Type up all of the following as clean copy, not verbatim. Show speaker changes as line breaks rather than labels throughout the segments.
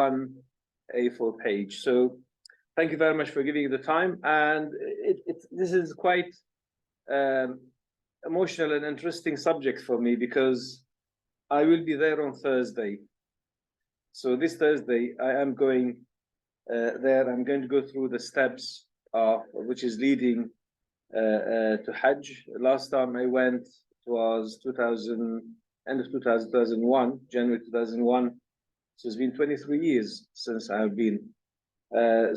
one A4 page. So thank you very much for giving the time. And this is quite emotional and interesting subject for me because I will be there on Thursday. So this Thursday, I am going there. I'm going to go through the steps of which is leading to Hajj. Last time I went was end of 2001, January 2001. So it's been 23 years since I've been.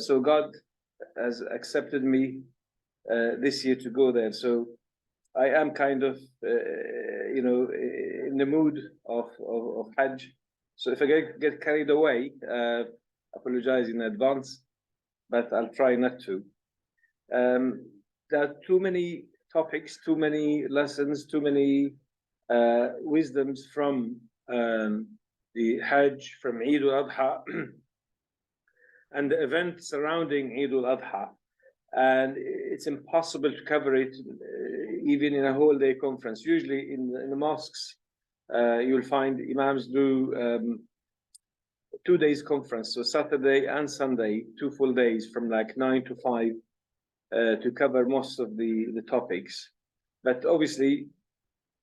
So God has accepted me this year to go there. So I am kind of, in the mood of Hajj. So if I get carried away, apologize in advance, but I'll try not to. There are too many topics, too many lessons, too many wisdoms from the Hajj, from Eid Al-Adha, and the event surrounding Eid Al-Adha. And it's impossible to cover it even in a whole day conference. Usually in the mosques, you'll find imams do 2 days conference, so Saturday and Sunday, 2 full days from like 9 to 5 to cover most of the topics. But obviously,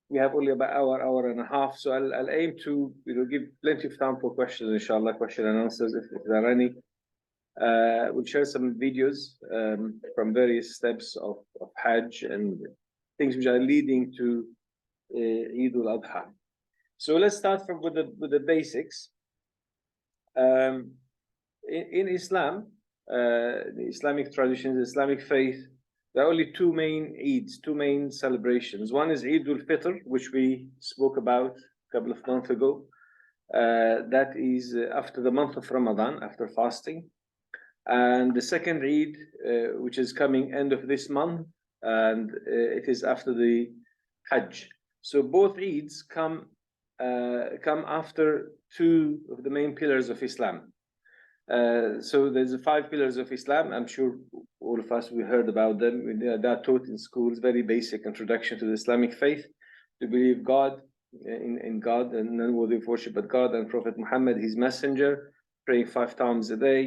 we have only about hour and a half, so I'll aim to give plenty of time for questions, inshallah, question and answers if there are any. We'll share some videos from various steps of Hajj and things which are leading to Eid Al-Adha. So let's start with the basics. In Islam, the Islamic traditions, the Islamic faith, there are only two main Eids, two main celebrations. One is Eid al-Fitr, which we spoke about a couple of months ago. That is after the month of Ramadan, after fasting. And the second Eid, which is coming end of this month, and it is after the Hajj. So both Eids come after two of the main pillars of Islam. So there's the 5 pillars of Islam. I'm sure all of us we heard about them. They are taught in schools. Very basic introduction to the Islamic faith: to believe God in God and none worthy of worship but God and Prophet Muhammad, his messenger, praying 5 times a day,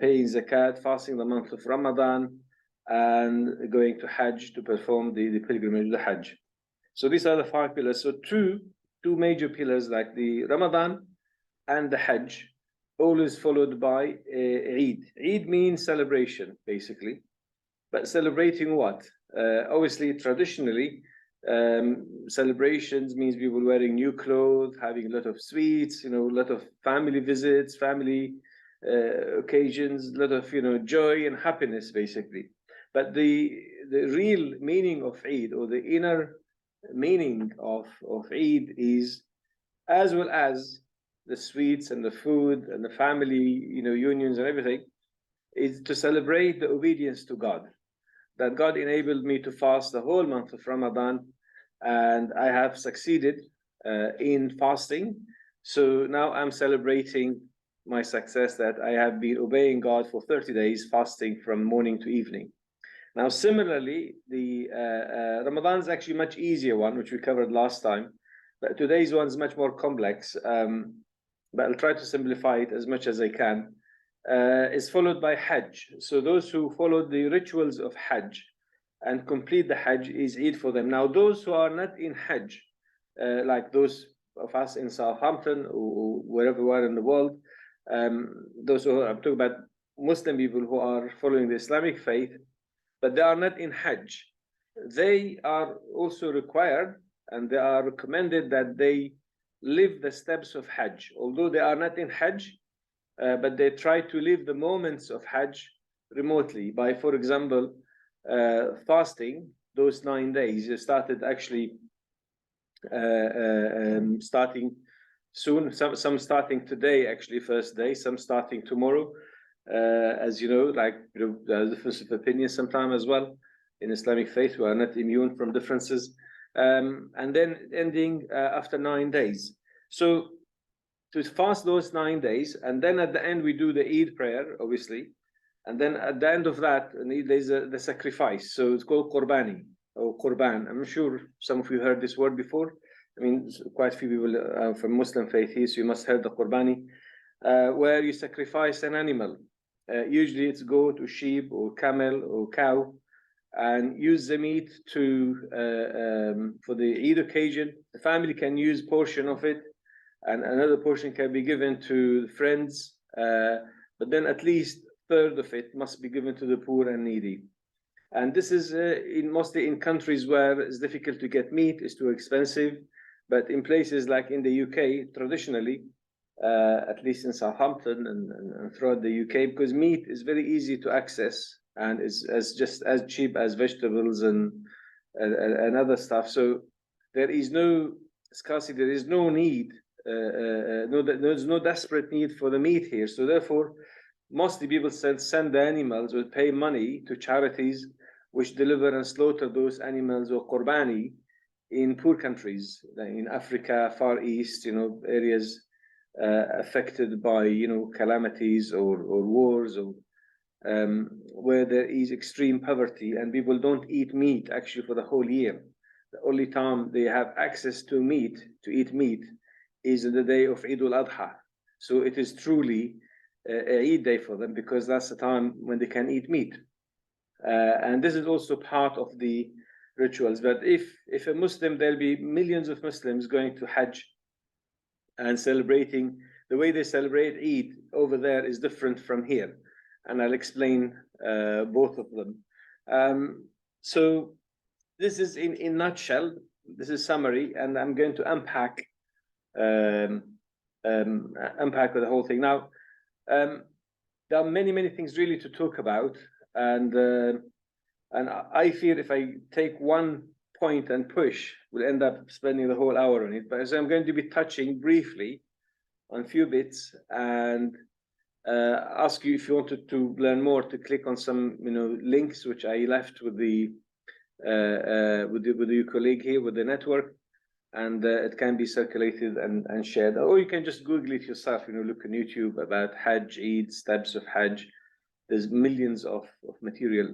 paying zakat, fasting the month of Ramadan, and going to Hajj to perform the pilgrimage, the Hajj. So these are the 5 pillars. So two major pillars like the Ramadan and the Hajj, always followed by Eid. Eid means celebration, basically. But celebrating what? Obviously, traditionally, celebrations means people wearing new clothes, having a lot of sweets, a lot of family visits, family occasions, a lot of joy and happiness, basically. But the real meaning of Eid, or the inner meaning of Eid, is, as well as the sweets and the food and the family unions and everything, is to celebrate the obedience to God. That God enabled me to fast the whole month of Ramadan, and I have succeeded in fasting. So now I'm celebrating my success, that I have been obeying God for 30 days, fasting from morning to evening. Now, similarly, the Ramadan is actually much easier one, which we covered last time, but today's one is much more complex. But I'll try to simplify it as much as I can. Is followed by Hajj. So those who follow the rituals of Hajj and complete the Hajj is Eid for them. Now, those who are not in Hajj, like those of us in Southampton or wherever we are in the world, those who I'm talking about Muslim people who are following the Islamic faith, but they are not in Hajj. They are also required and they are recommended that they live the steps of Hajj, although they are not in Hajj, but they try to live the moments of Hajj remotely by, for example, fasting those 9 days. They started actually starting soon, some starting today, actually first day, some starting tomorrow. As you know, there's a difference of opinion sometimes as well in Islamic faith. We are not immune from differences. And then ending after 9 days. So to fast those 9 days, and then at the end we do the Eid prayer, obviously, and then at the end of that there's the sacrifice. So it's called Qurbani or Qurban. I'm sure some of you heard this word before. I mean, quite a few people from Muslim faith here, so you must have heard the Qurbani. where you sacrifice an animal. Usually it's goat or sheep or camel or cow, and use the meat to for the Eid occasion. The family can use portion of it, and another portion can be given to friends. But then at least third of it must be given to the poor and needy. And this is mostly in countries where it's difficult to get meat, it's too expensive. But in places like in the UK, traditionally, at least in Southampton and throughout the UK, because meat is very easy to access and is just as cheap as vegetables and other stuff. So there is no scarcity, there is no need, there's no desperate need for the meat here. So therefore, mostly people send the animals or pay money to charities which deliver and slaughter those animals or qurbani in poor countries, like in Africa, Far East, areas affected by calamities or wars, or where there is extreme poverty and people don't eat meat actually for the whole year. The only time they have access to eat meat is the day of Eid Al-Adha. So it is truly a Eid day for them, because that's the time when they can eat meat. And this is also part of the rituals. But if a Muslim, there'll be millions of Muslims going to Hajj and celebrating. The way they celebrate Eid over there is different from here, and I'll explain both of them. So this is in nutshell. This is summary, and I'm going to unpack the whole thing now. There are many things really to talk about, and I fear if I take one point and push, we'll end up spending the whole hour on it. But so I'm going to be touching briefly on a few bits, and ask you, if you wanted to learn more, to click on some links which I left with your colleague here with the network, and it can be circulated and shared, or you can just Google it yourself. Look on YouTube about Hajj, Eid, steps of Hajj. There's millions of material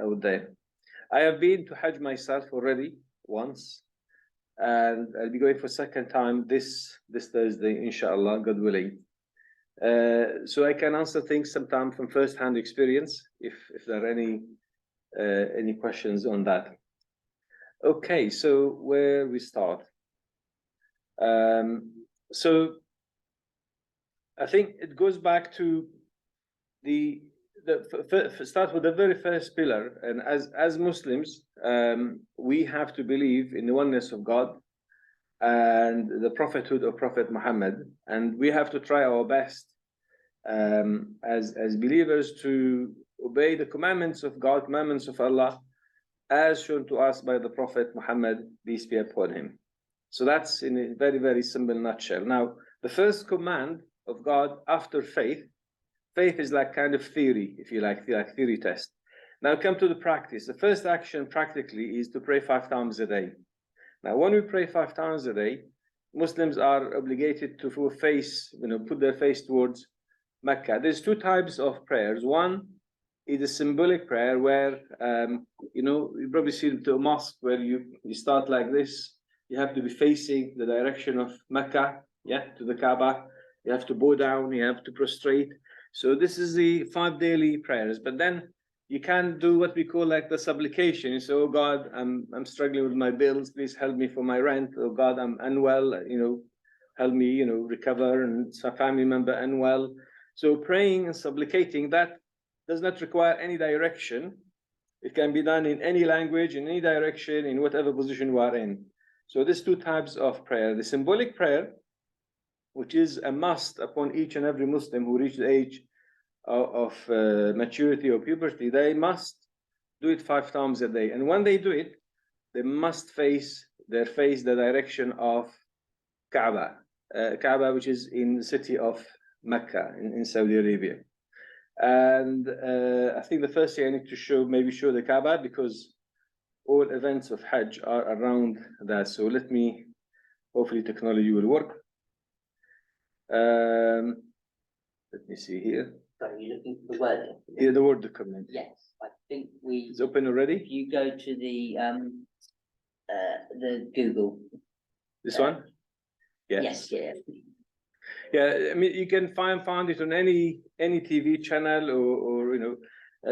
out there. I have been to Hajj myself already once, and I'll be going for a second time this Thursday, inshallah, God willing. So I can answer things sometime from first-hand experience if there are any questions on that. Okay, so where we start? So I think it goes back to start with the very first pillar. And as Muslims, we have to believe in the oneness of God and the prophethood of Prophet Muhammad, and we have to try our best as believers to obey the commandments of God, commandments of Allah, as shown to us by the Prophet Muhammad, peace be upon him. So that's in a very simple nutshell. Now, the first command of God after faith is like kind of theory, if you like theory test. Now come to the practice. The first action practically is to pray 5 times a day. Now, when we pray 5 times a day, Muslims are obligated to put their face towards Mecca. There's 2 types of prayers. One is a symbolic prayer where, you probably see it to a mosque where you start like this. You have to be facing the direction of Mecca, to the Kaaba. You have to bow down, you have to prostrate. So this is the 5 daily prayers. But then you can do what we call like the supplication. You say, oh God, I'm struggling with my bills. Please help me for my rent. Oh God, I'm unwell. Help me, recover. And it's a family member unwell. So praying and supplicating, that does not require any direction. It can be done in any language, in any direction, in whatever position we are in. So there's 2 types of prayer. The symbolic prayer, which is a must upon each and every Muslim who reaches the age of maturity or puberty, they must do it 5 times a day. And when they do it, they must face the direction of Kaaba, which is in the city of Mecca in Saudi Arabia. And I think the first thing I need to show the Kaaba, because all events of Hajj are around that. So hopefully technology will work. Let me see here.
Sorry, you're looking for the Word document?
Yeah, the Word document.
Yes, I think
It's open already?
If you go to the Google.
This one? Yeah.
Yes, yeah.
Yeah, I mean, you can find it on any TV channel or you know.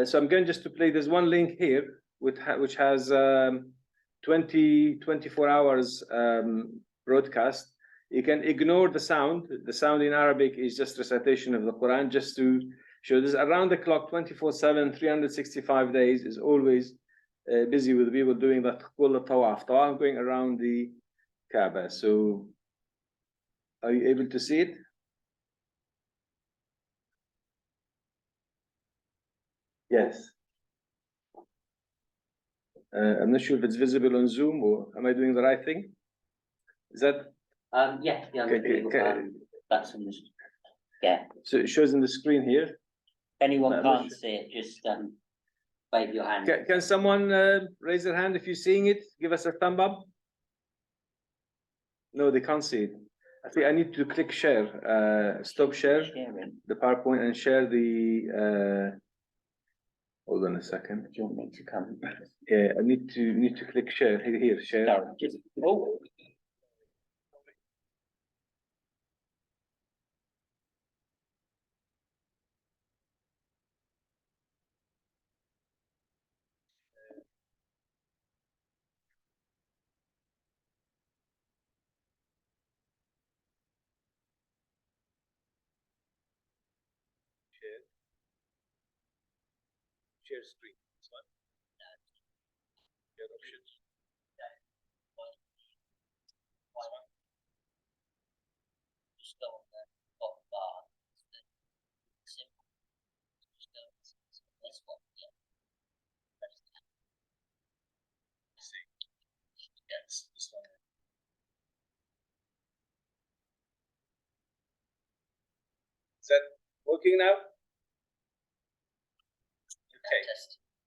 So I'm going just to play. There's one link here which has 24 hours broadcast. You can ignore the sound. The sound in Arabic is just recitation of the Quran, just to show this around the clock, 24/7, 365 days is always busy with people doing that tawaf, going around the Kaaba. So, are you able to see it? Yes. I'm not sure if it's visible on Zoom or am I doing the right thing? Is that
Yeah,
okay,
that's on the, yeah.
so it shows in the screen here?
If anyone
No,
can't see it, just wave your hand.
Can someone raise their hand if you're seeing it? Give us a thumb up. No, they can't see it. I think I need to click share, stop share
Sharing.
the PowerPoint and share the. Hold on a second.
Do you want me to come?
Yeah, I need to click share here. Share.
Sorry, just, oh.
Share screen. This one. Share options.
Just go on the bottom bar. Simple. Just go this one. Yeah.
See. Yes, this one. Is that working now? Okay.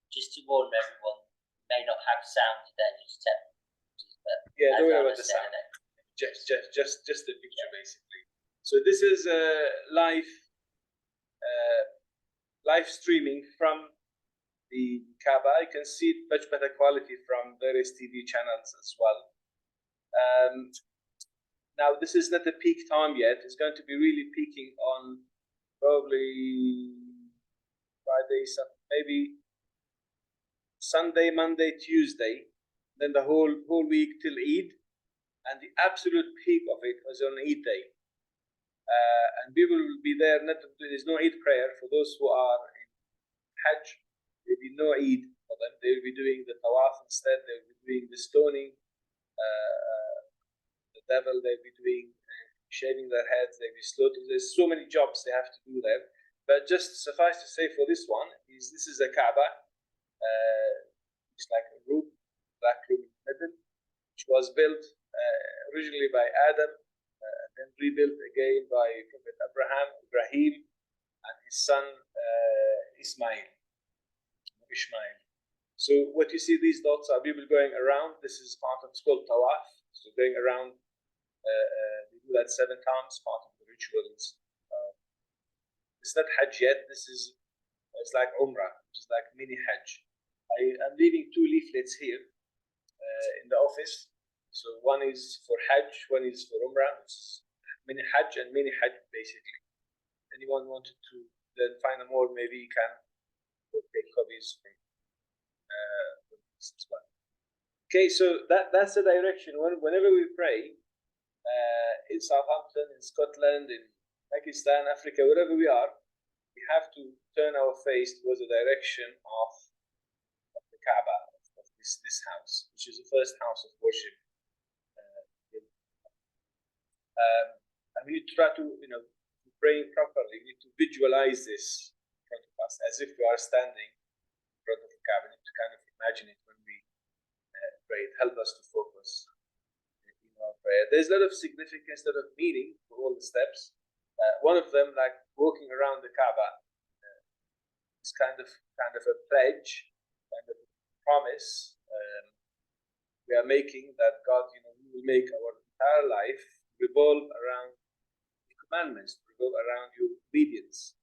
Just to warn everyone, may not have sound today. Just
yeah, don't worry about the sound. Just the picture, basically. So this is live streaming from the Kaaba. You can see much better quality from various TV channels as well. Now this is not the peak time yet. It's going to be really peaking on probably Friday, maybe Sunday, Monday, Tuesday, then the whole week till Eid, and the absolute peak of it was on Eid day. And people will be there. There's no Eid prayer for those who are in Hajj. There will be no Eid for them. They will be doing the tawaf instead. They will be doing the stoning, the devil. They'll be doing shaving their heads. They'll be slaughtering. There's so many jobs they have to do there. But just suffice to say, for this one, this is a Kaaba. It's like a room, black room in the middle, which was built originally by Adam, then rebuilt again by Prophet Ibrahim, and his son Ishmael. So what you see, these dots are people going around. This is part of, it's called tawaf. So going around, we do that 7 times, part of the rituals. It's not Hajj yet. It's like Umrah, which is like mini Hajj. I'm leaving 2 leaflets here in the office. So one is for Hajj, one is for Umrah, which is mini Hajj and mini Hajj, basically. Anyone wanted to then find more, maybe you can take copies from this as well. Okay, so that's the direction. Whenever we pray in Southampton, in Scotland, in Pakistan, Africa, wherever we are, we have to turn our face towards the direction of the Kaaba, of this house, which is the first house of worship. And we need to try to, praying properly. We need to visualize this in front of us as if we are standing in front of the Kaaba. We need to kind of imagine it when we pray. It helps us to focus in our prayer. There's a lot of significance, a lot of meaning for all the steps. One of them, like walking around the Kaaba, is kind of a pledge, kind of a promise we are making that God, we will make our entire life revolve around the commandments, revolve around your obedience.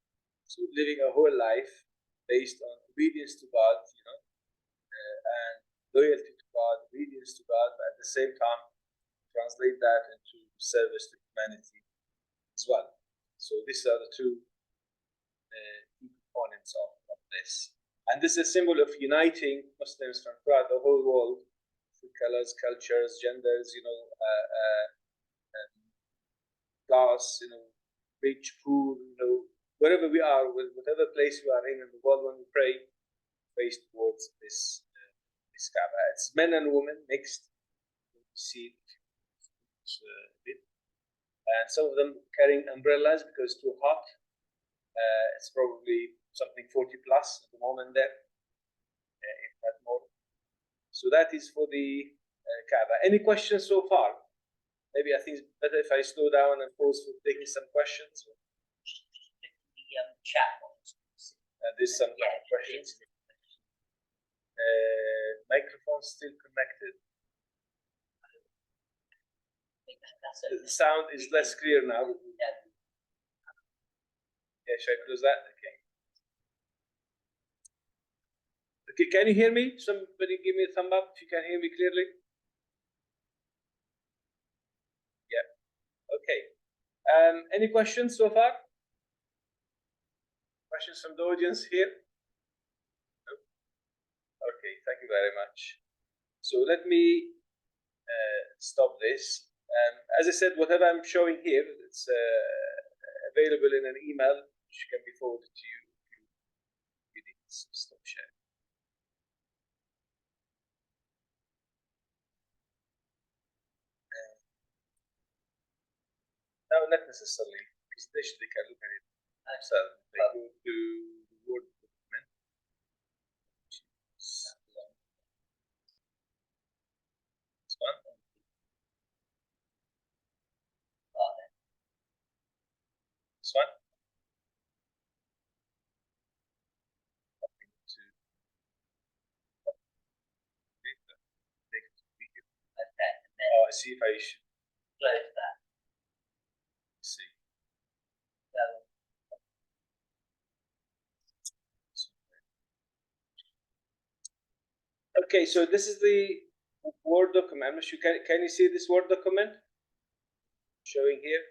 So living a whole life based on obedience to God, and loyalty to God, obedience to God, but at the same time translate that into service to humanity as well. So these are the two key components of this. And this is a symbol of uniting Muslims from throughout the whole world, through colors, cultures, genders, class, rich, poor, wherever we are, whatever place we are in the world, when we pray, face towards this Kaaba. It's men and women mixed. You see it. And some of them carrying umbrellas because it's too hot. It's probably something 40 plus at the moment there, if not more. So that is for the Kaaba. Any questions so far? Maybe I think it's better if I slow down and pause for taking some questions.
The chat box.
There's some questions. Microphone still connected. The sound is less clear now. Yeah, should I close that? Okay. Okay, can you hear me? Somebody give me a thumb up if you can hear me clearly. Yeah. Okay. Any questions so far? Questions from the audience here? No? Okay, thank you very much. So let me stop this. As I said, whatever I'm showing here, it's available in an email which can be forwarded to you if you need to stop sharing. No, not necessarily. They can look at it themselves. They go to the Word document. This one. This one. Oh, I see if I should
Close that.
see. Okay, so this is the Word document. I'm not sure. Can you see this Word document showing here?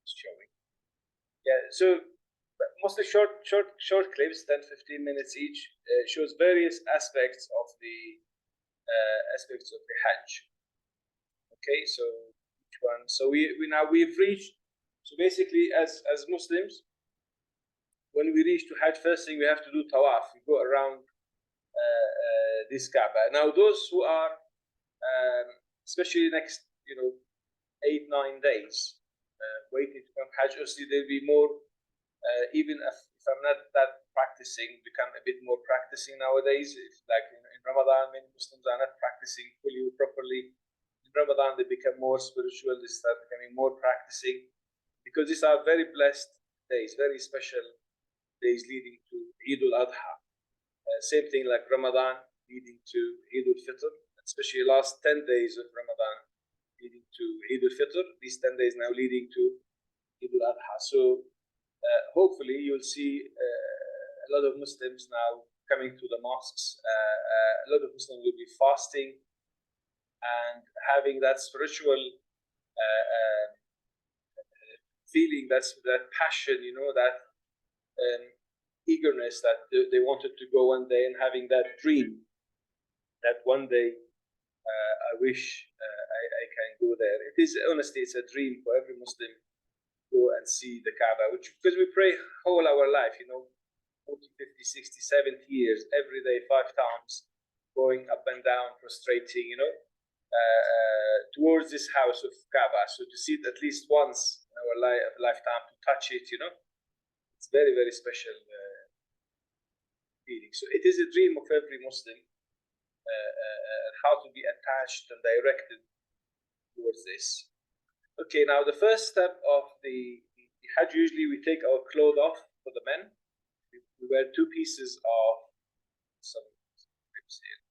It's showing. Yeah. So mostly short clips, 10-15 minutes each, shows various aspects of the Hajj. Okay, so each one. So we've reached. So basically, as Muslims, when we reach to Hajj, first thing we have to do tawaf. We go around this Kaaba. Now, those who are, especially next, 8-9 days, waiting to come Hajj, obviously there'll be more. Even if I'm not that practicing, become a bit more practicing nowadays. If like in Ramadan, many Muslims are not practicing fully properly. In Ramadan, they become more spiritual. They start becoming more practicing because these are very blessed days, very special days leading to Eid Al-Adha. Same thing like Ramadan leading to Eid Al-Fitr, especially last 10 days of Ramadan leading to Eid Al-Fitr. These 10 days now leading to Eid Al-Adha. So hopefully you'll see a lot of Muslims now coming to the mosques. A lot of Muslims will be fasting and having that spiritual feeling, that passion, that eagerness that they wanted to go one day, and having that dream that one day I wish I can go there. It is honestly, it's a dream for every Muslim to go and see the Kaaba, because we pray all our life, 40, 50, 60, 70 years, every day, 5 times, going up and down, prostrating, towards this house of Kaaba. So to see it at least once in our lifetime, to touch it, it's very, very special feeling. So it is a dream of every Muslim, how to be attached and directed towards this. Okay, now the first step of the Hajj, usually we take our clothes off for the men. We wear 2 pieces of some clips here.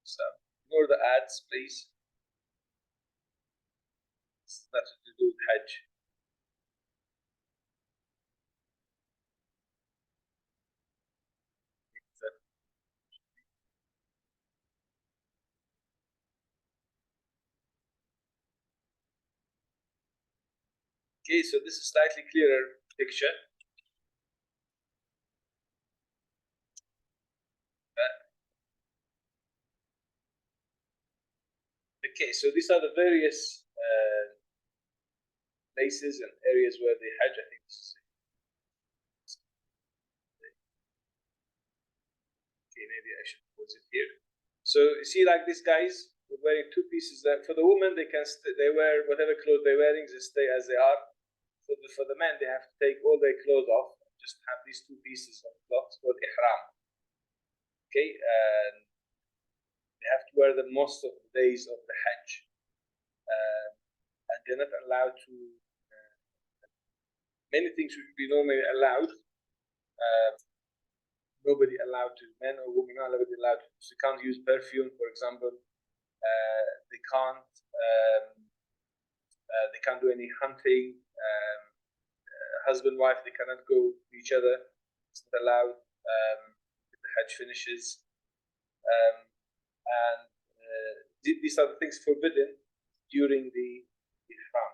So ignore the ads, please. nothing to do with Hajj. Okay, so this is slightly clearer picture. Okay, so these are the various places and areas where they Hajj. I think this is okay. Maybe I should pause it here. So you see, like these guys, they're wearing two pieces. That for the women, they can they wear whatever clothes they're wearing, they stay as they are. For the men, they have to take all their clothes off, just have these two pieces of cloth called ihram. Okay, and they have to wear them most of the days of the Hajj, and they're not allowed to. Many things would be normally allowed. Nobody allowed to, men or women, nobody allowed to. So they can't use perfume, for example. They can't. They can't do any hunting. Husband, wife, they cannot go to each other. It's not allowed. The Hajj finishes, and these are the things forbidden during the Ihram.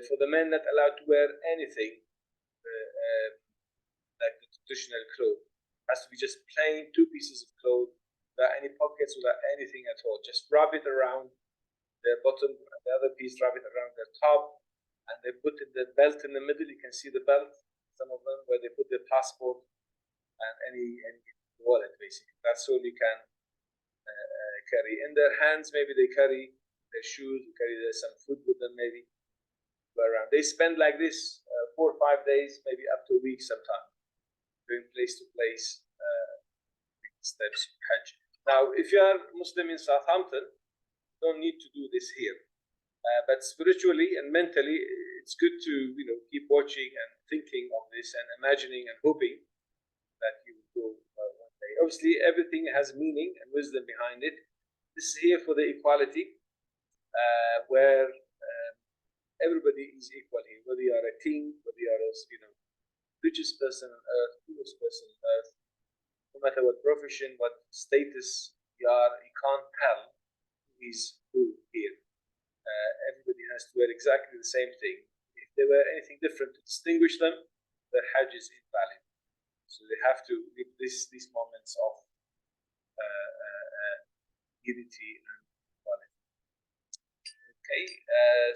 For the men, not allowed to wear anything like the traditional clothes. It has to be just plain two pieces of clothes without any pockets, without anything at all. Just wrap it around their bottom, and the other piece wrap it around their top, and they put the belt in the middle. You can see the belt, some of them, where they put their passport and any wallet, basically. That's all you can carry. In their hands, maybe they carry their shoes, carry some food with them, maybe. Around. They spend like this 4 or 5 days, maybe up to a week sometimes, going place to place, steps Hajj. Now, if you are Muslim in Southampton, you don't need to do this here. But spiritually and mentally, it's good to keep watching and thinking of this and imagining and hoping that you will go one day. Obviously, everything has meaning and wisdom behind it. This is here for the equality, where everybody is equal here, whether you are a king, whether you are a richest person on earth, poorest person on earth, no matter what profession, what status you are, you can't tell who is who here. Everybody has to wear exactly the same thing. If they wear anything different to distinguish them, their Hajj is invalid. So they have to live these moments of unity and equality. Okay,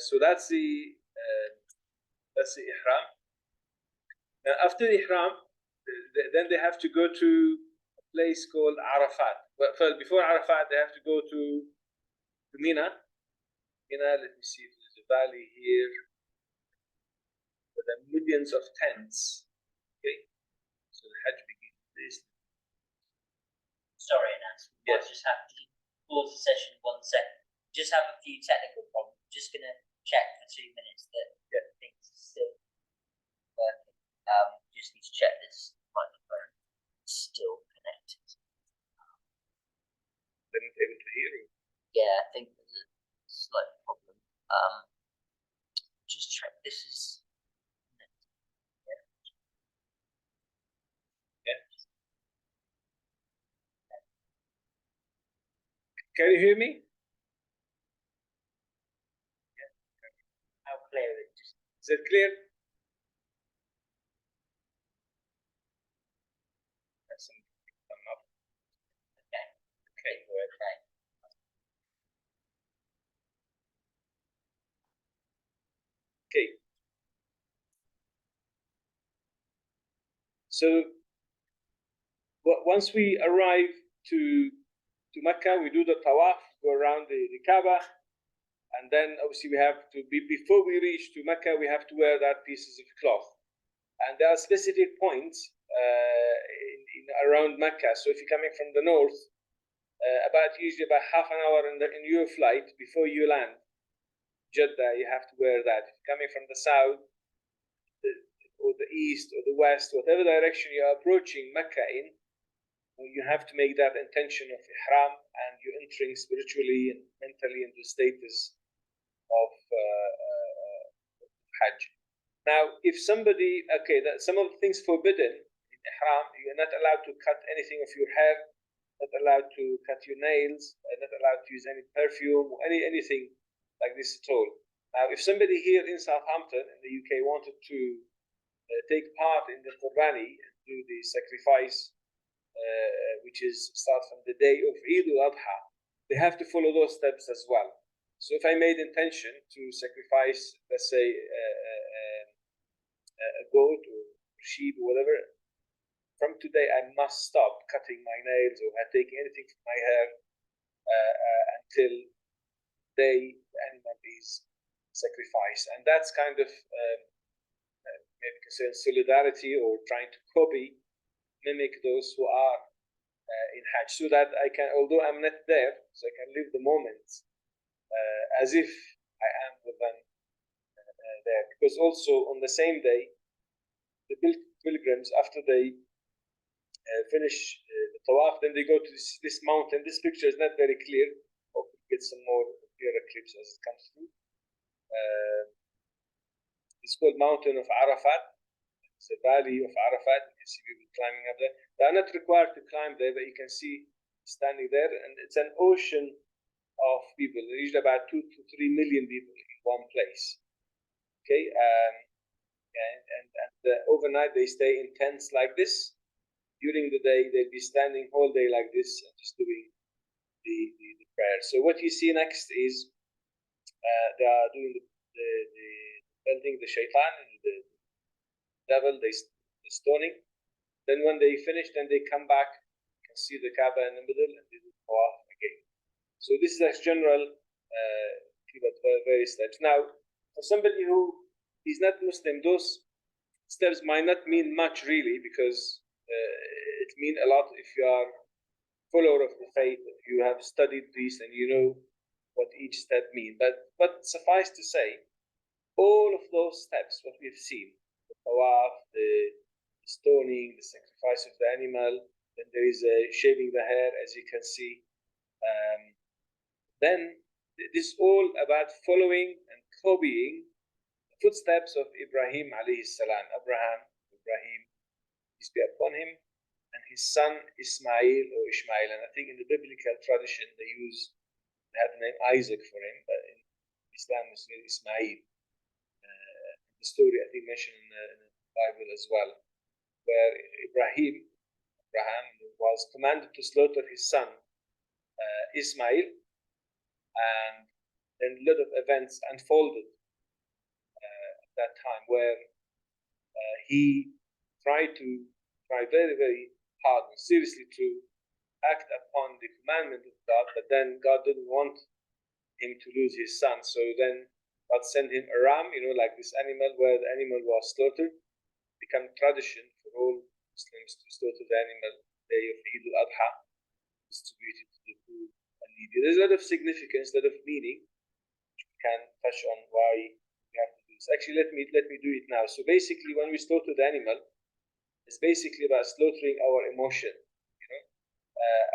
so that's the ihram. Now, after ihram, then they have to go to a place called Arafat. But first, before Arafat, they have to go to Mina. Mina, let me see, there's a valley here with millions of tents. Okay, so the Hajj begins this.
Sorry, Anas.
Yes.
I just have to pause the session 1 second. Just have a few technical problems. Just going to check for 2 minutes that things are still working. Just need to check this microphone is still connected.
They're not able to hear you.
Yeah, I think there's a slight problem. Just check this is.
Can you hear me?
How clear it is.
Is it clear?
Okay. Okay, we're okay.
Okay. So once we arrive to Mecca, we do the tawaf, go around the Kaaba, and then obviously we have to be, before we reach to Mecca, we have to wear that pieces of cloth. And there are specific points in around Mecca. So if you're coming from the north, usually about half an hour in your flight before you land Jeddah, you have to wear that. If you're coming from the south, or the east, or the west, whatever direction you're approaching Mecca in, you have to make that intention of ihram, and you're entering spiritually and mentally into status of Hajj. Now, if somebody, okay, that some of the things forbidden in Ihram, you're not allowed to cut anything of your hair, not allowed to cut your nails, not allowed to use any perfume or anything like this at all. Now, if somebody here in Southampton in the UK wanted to take part in the Qurbani and do the sacrifice, which is start from the day of Eid Al-Adha, they have to follow those steps as well. So if I made intention to sacrifice, let's say, a goat or sheep or whatever, from today I must stop cutting my nails or taking anything from my hair until the animal is sacrificed. And that's kind of maybe you can say solidarity or trying to mimic those who are in Hajj, so that I can, although I'm not there, so I can live the moment as if I am with them there. Because also on the same day, the pilgrims, after they finish the tawaf, then they go to this mountain. This picture is not very clear. Hope we get some more clearer clips as it comes through. It's called Mountain of Arafat. It's a valley of Arafat. You can see people climbing up there. They are not required to climb there, but you can see standing there, and it's an ocean of people. There are usually about 2 to 3 million people in one place. Okay, and overnight they stay in tents like this. During the day, they'll be standing whole day like this and just doing the prayer. So what you see next is they are doing the building the shaitan and the devil, the stoning. Then when they finish, then they come back, you can see the Kaaba in the middle, and they do tawaf again. So this is a general various steps. Now, for somebody who is not Muslim, those steps might not mean much really, because it means a lot if you are follower of the faith, if you have studied this and you know what each step means. But suffice to say, all of those steps, what we've seen, the tawaf, the stoning, the sacrifice of the animal, then there is a shaving the hair, as you can see. Then this is all about following and copying the footsteps of Ibrahim alayhi salam. Ibrahim, peace be upon him, and his son Ismail or Ishmael. And I think in the biblical tradition they have the name Isaac for him, but in Islam it's Ismail. The story I think mentioned in the Bible as well, where Abraham was commanded to slaughter his son Ismail, and then a lot of events unfolded at that time where he tried very, very hard and seriously to act upon the commandment of God, but then God didn't want him to lose his son. So then God sent him a ram, like this animal, where the animal was slaughtered. It became tradition for all Muslims to slaughter the animal day of Eid Al-Adha, distributed to the poor and needy. There's a lot of significance, a lot of meaning, which we can touch on why we have to do this. Actually, let me do it now. So basically, when we slaughter the animal, it's basically about slaughtering our emotion,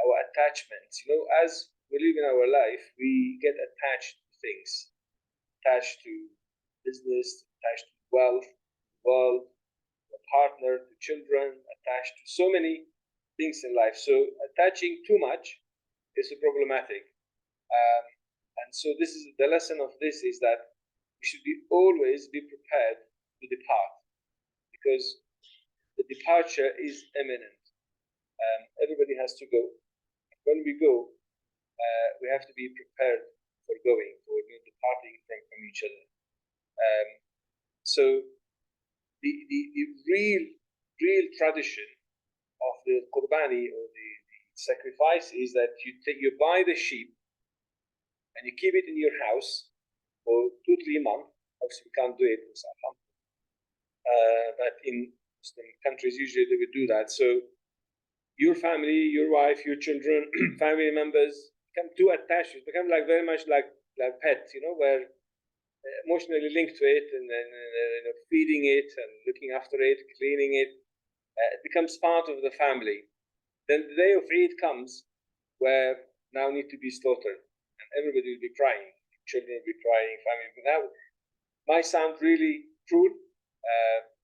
our attachments. As we live in our life, we get attached to things, attached to business, attached to wealth, world, a partner, to children, attached to so many things in life. So attaching too much is problematic. And so this is the lesson of this, is that we should always be prepared to depart, because the departure is imminent. Everybody has to go. When we go, we have to be prepared for going, for departing from each other. So the real tradition of the Qurbani, or the sacrifice, is that you buy the sheep and you keep it in your house for 2-3 months. Obviously, we can't do it in Southampton, but in Muslim countries usually they would do that. So your family, your wife, your children, family members become too attached. It become very much like pets, where emotionally linked to it, and then feeding it and looking after it, cleaning it. It becomes part of the family. Then the day of Eid comes, where now need to be slaughtered, and everybody will be crying. children will be crying, family. Now, might sound really cruel,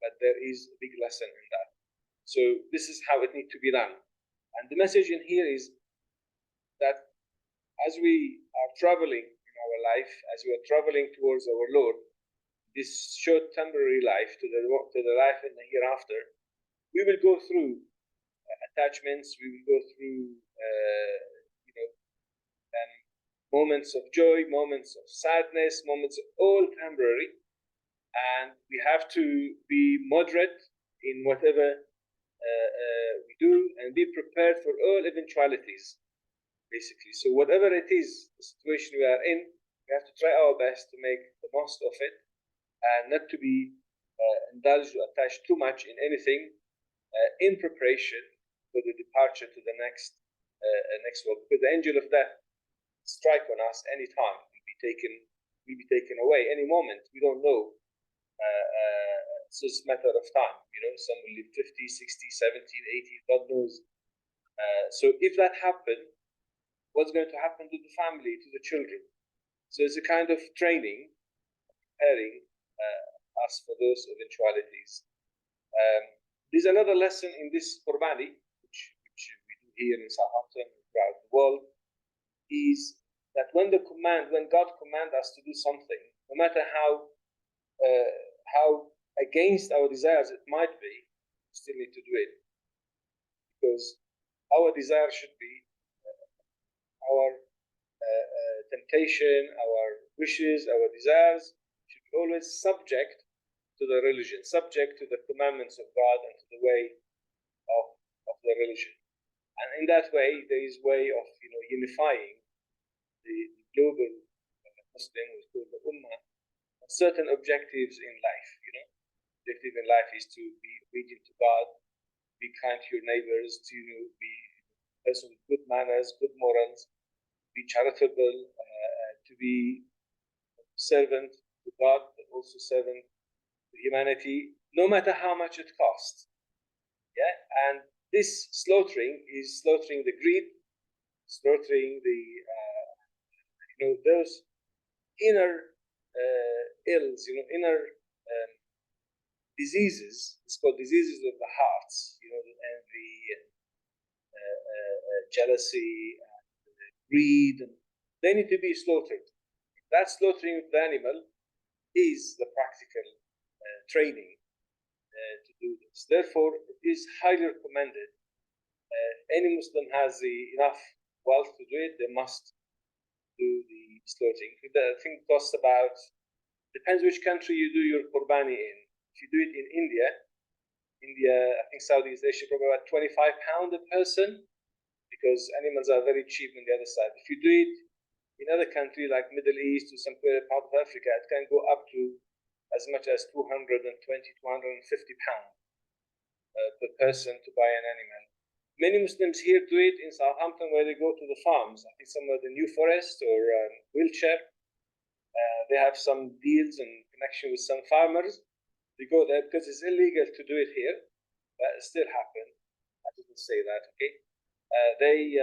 but there is a big lesson in that. So this is how it needs to be done. And the message in here is that as we are traveling in our life, as we are traveling towards our Lord, this short temporary life to the life in the hereafter, we will go through attachments, we will go through moments of joy, moments of sadness, moments of all temporary, and we have to be moderate in whatever we do and be prepared for all eventualities, basically. So whatever it is, the situation we are in, we have to try our best to make the most of it and not to be indulged or attached too much in anything in preparation for the departure to the next world. Because the angel of death strike on us any time, will be taken away any moment. We don't know. It's just a matter of time. Some will live 50, 60, 70, 80, God knows. So if that happened, what's going to happen to the family, to the children? So it's a kind of training, preparing us for those eventualities. There's another lesson in this Qurbani, which we do here in Southampton, throughout the world, is that when God commands us to do something, no matter how against our desires it might be, we still need to do it. Because our desire should be our temptation, our wishes, our desires should be always subject to the religion, subject to the commandments of God and to the way of the religion. And in that way, there is way of unifying the global Muslim, who's called the Ummah, certain objectives in life. Objective in life is to be obedient to God, be kind to your neighbors, to be a person with good manners, good morals, be charitable, to be servant to God, but also servant to humanity, no matter how much it costs. Yeah, and this slaughtering is slaughtering the greed, slaughtering the those inner ills, inner diseases. It's called diseases of the hearts. The envy and jealousy and greed. And they need to be slaughtered. That slaughtering of the animal is the practical training to do this. Therefore, it is highly recommended. Any Muslim has enough wealth to do it, they must do the slaughtering. I think it costs about, depends which country you do your Qurbani in. If you do it in India, I think Southeast Asia, probably about £25 a person, because animals are very cheap on the other side. If you do it in other countries like Middle East or some part of Africa, it can go up to as much as £220, £250 per person to buy an animal. Many Muslims here do it in Southampton, where they go to the farms. I think somewhere the New Forest or Wiltshire. They have some deals in connection with some farmers. They go there because it's illegal to do it here, but it still happens. I didn't say that, okay? They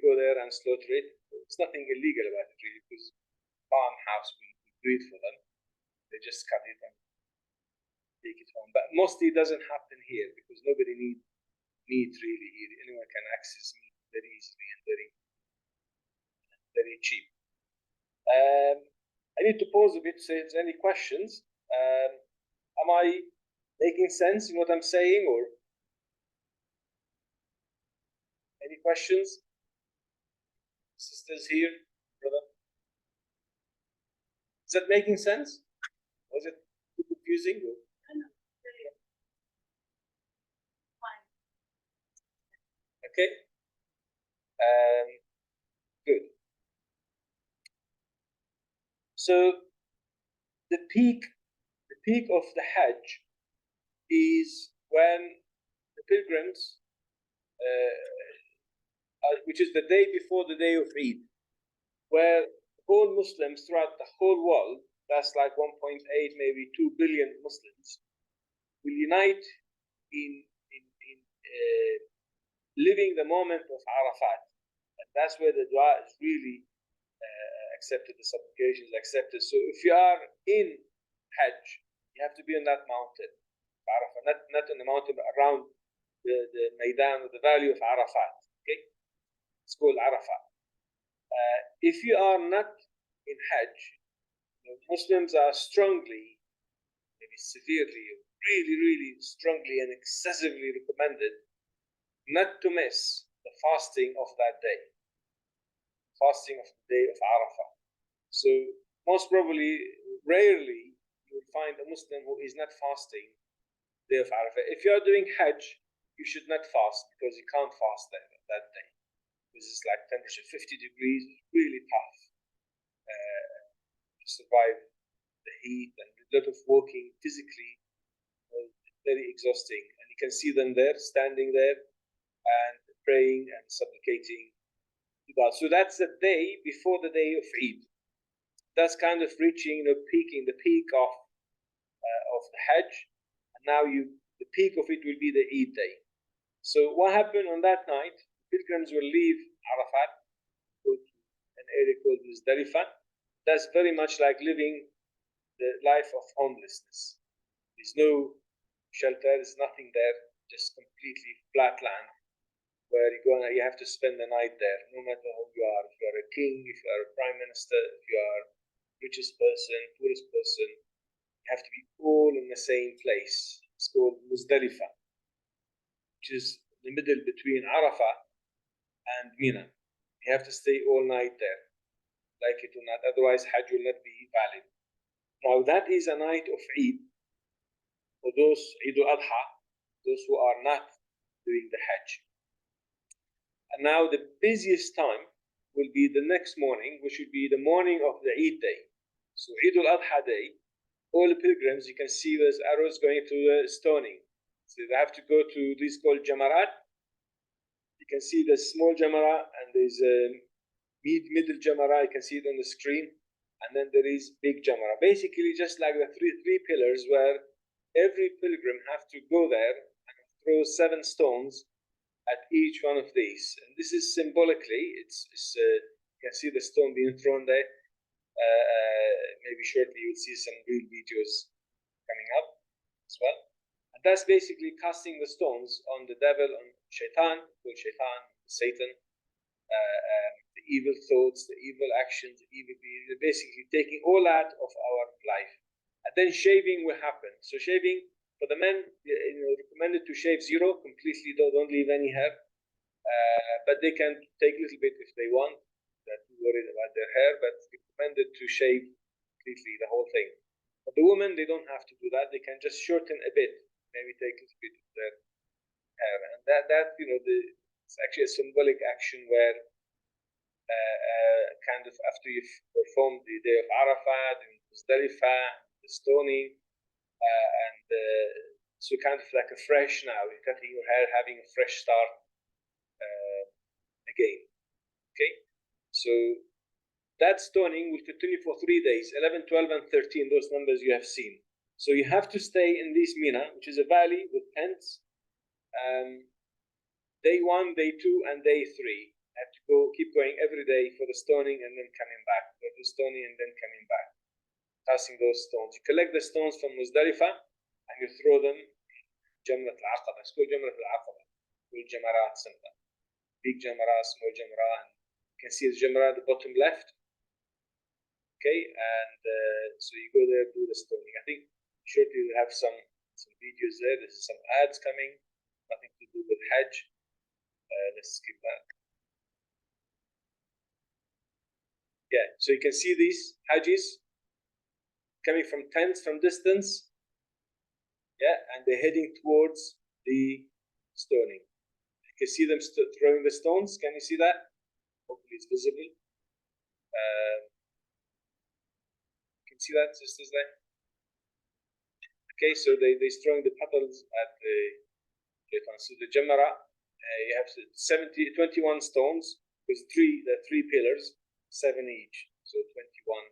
go there and slaughter it. There's nothing illegal about it, really, because farmhouse will do it for them. They just cut it and take it home. But mostly it doesn't happen here because nobody needs meat really here. Anyone can access meat very easily and very cheap. I need to pause a bit to see if there's any questions. Am I making sense in what I'm saying, or any questions? Sisters here, brother? Is that making sense? Was it confusing? Or? Okay. Good. So the peak of the Hajj is when the pilgrims, which is the day before the day of Eid, where all Muslims throughout the whole world, that's like 1.8, maybe 2 billion Muslims, will unite in living the moment of Arafat. And that's where the dua is really accepted, the supplications accepted. So if you are in Hajj, you have to be on that mountain, Arafah, not on the mountain, but around the Maidan or the valley of Arafat. Okay, it's called Arafat. If you are not in Hajj, Muslims are strongly, maybe severely, really strongly and excessively recommended not to miss the fasting of that day, fasting of the day of Arafah. So most probably, rarely, you will find a Muslim who is not fasting the day of Arafah. If you are doing Hajj, you should not fast because you can't fast that day. This is like temperature 50 degrees, really tough to survive the heat and a lot of walking physically, very exhausting. And you can see them there, standing there and praying and supplicating to God. So that's the day before the day of Eid. That's kind of reaching, peaking, the peak of the Hajj. And now the peak of it will be the Eid day. So what happened on that night? Pilgrims will leave Arafat, go to an area called Muzdalifah. That's very much like living the life of homelessness. There's no shelter, there's nothing there, just completely flat land where you have to spend the night there, no matter who you are. If you are a king, if you are a prime minister, if you are richest person, poorest person, you have to be all in the same place. It's called Muzdalifah, which is the middle between Arafah and Mina. You have to stay all night there, like it or not, otherwise Hajj will not be valid. Now that is a night of Eid for those Eid Al-Adha, those who are not doing the Hajj. And now the busiest time will be the next morning, which will be the morning of the Eid day. So Eid Al-Adha day, all the pilgrims, you can see those arrows going to the stoning. So they have to go to these called Jamarat. You can see the small Jamara and there's a middle Jamara, you can see it on the screen. And then there is big Jamara. Basically just like the three pillars where every pilgrim have to go there and throw 7 stones at each one of these. And this is symbolically, you can see the stone being thrown there. Maybe shortly you'll see some real videos coming up as well. And that's basically casting the stones on the devil, on Shaitan, Satan, the evil thoughts, the evil actions, the evil deeds, basically taking all that of our life. And then shaving will happen. So shaving, for the men, recommended to shave 0 completely, don't leave any hair. But they can take a little bit if they want, not too worried about their hair, but recommended to shave completely the whole thing. For the women, they don't have to do that. They can just shorten a bit, maybe take a little bit of their hair. And that it's actually a symbolic action where kind of after you've performed the day of Arafat, the Muzdalifah, the stoning, so kind of like a fresh now, you're cutting your hair, having a fresh start again. Okay, so that stoning will continue for 3 days, 11, 12, and 13, those numbers you have seen. So you have to stay in this Mina, which is a valley with tents, day 1, day 2, and day 3. You have to keep going every day for the stoning and then coming back, for the stoning and then coming back, passing those stones. You collect the stones from Muzdalifah and you throw them Jamrat al-Aqaba. It's called Jamrat al-Aqaba. Called Jamarat sometimes. Big Jamara, small Jamara. And you can see the Jamara at the bottom left. Okay, and so you go there, do the stoning. I think shortly we'll have some videos there. There's some ads coming, nothing to do with Hajj. Let's skip that. Yeah, so you can see these Hajjis coming from tents from distance. Yeah, and they're heading towards the stoning. You can see them throwing the stones. Can you see that? Hopefully it's visible. You can see that, sisters there? Okay, so they're throwing the petals at the Shaitan. So the Jamara, you have 21 stones with the 3 pillars, 7 each. So 21.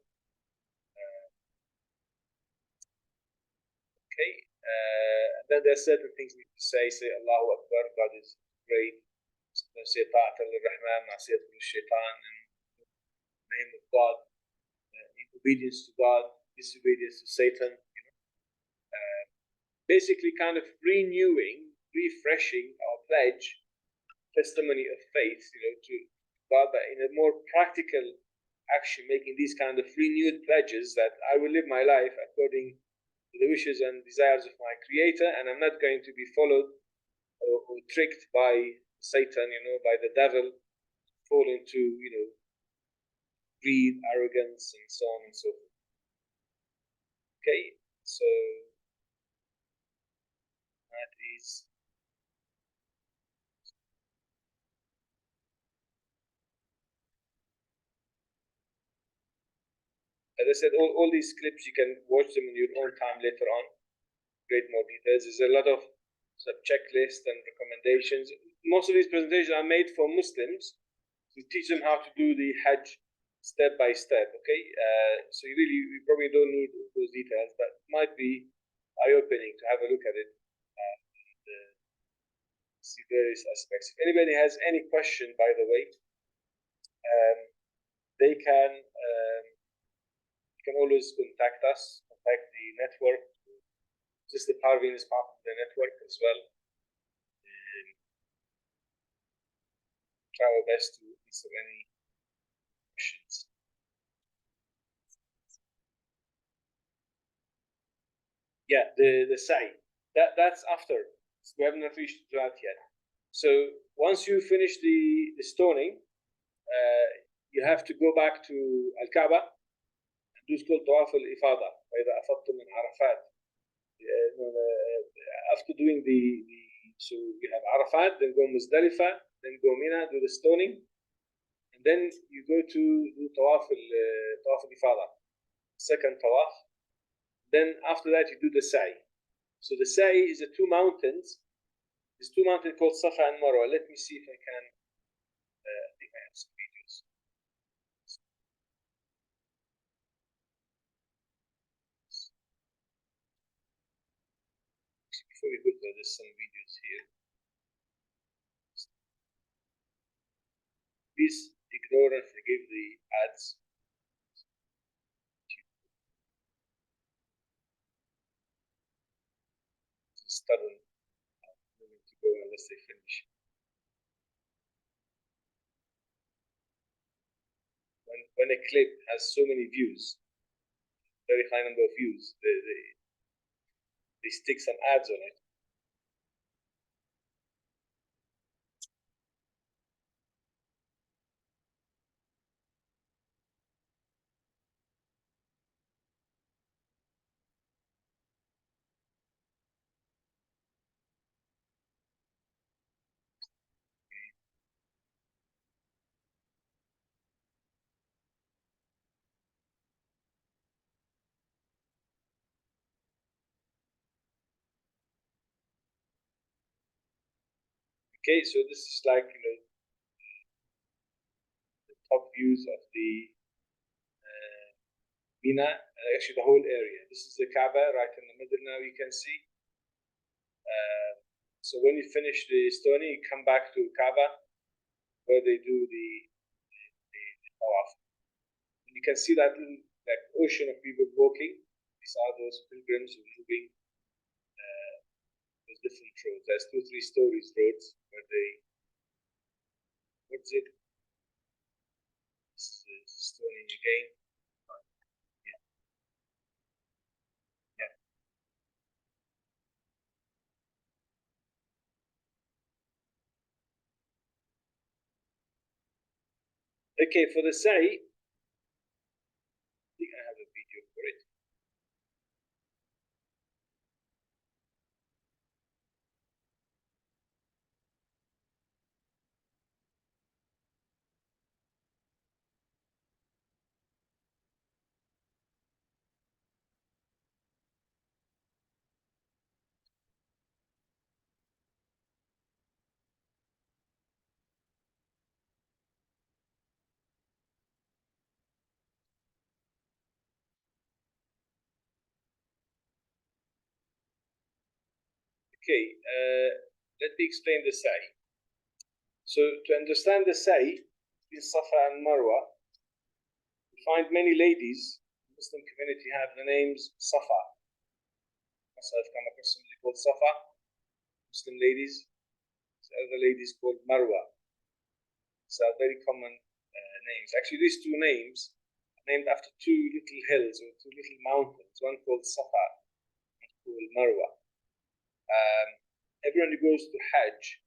Okay. Then there are certain things we say Allahu Akbar, God is great. Say Ta'at al-Rahman, Ma'asiyat al-Shaitan, in the name of God, obedience to God, disobedience to Satan. Basically, kind of renewing, refreshing our pledge, testimony of faith, to God, but in a more practical action, making these kind of renewed pledges that I will live my life according to the wishes and desires of my Creator, and I'm not going to be followed or tricked by Satan, by the devil, fall into, greed, arrogance, and so on and so forth. Okay, so that is. As I said, all these clips, you can watch them in your own time later on. Great more details. There's a lot of checklists and recommendations. Most of these presentations are made for Muslims to teach them how to do the Hajj step by step. Okay, so you probably don't need those details, but it might be eye-opening to have a look at it and see various aspects. If anybody has any question, by the way, they can always contact us, contact the network. Just the Parveen is part of the network as well. Try our best to answer any questions. Yeah, the sa'i. That's after. We haven't reached that yet. So once you finish the stoning, you have to go back to Al-Kaaba and do what's called Tawaf al-Ifada. وإذا أفضتم من عرفات. After doing so you have Arafat, then go Muzdalifah, then go Mina, do the stoning, and then you go to do Tawaf al-Ifada, second Tawaf. Then after that you do the sa'i. So the sa'i is the two mountains. There's two mountains called Safa and Marwa. Let me see if I can. I think I have some videos. Before we go there, there's some videos here. Please ignore and forgive the ads. Stubborn. I'm going to go unless they finish. When a clip has so many views, very high number of views, they stick some ads on it. Okay, so this is like the top views of the Mina, actually the whole area. This is the Kaaba right in the middle now, you can see. So when you finish the stoning, you come back to Kaaba where they do the Tawaf. You can see that like ocean of people walking. These are those pilgrims who are moving those different roads. There's 2-3 stories roads where they. What's it? This is stoning again. Okay, for the sa'i, I think I have a video for it. Okay, let me explain the sa'i. So to understand the sa'i in Safa and Marwa, you find many ladies Muslim community have the names Safa. Also, I've come across somebody called Safa, Muslim ladies. So other ladies called Marwa. So very common names. Actually, these two names are named after two little hills or two little mountains. One called Safa, one called Marwa. Everyone who goes to Hajj,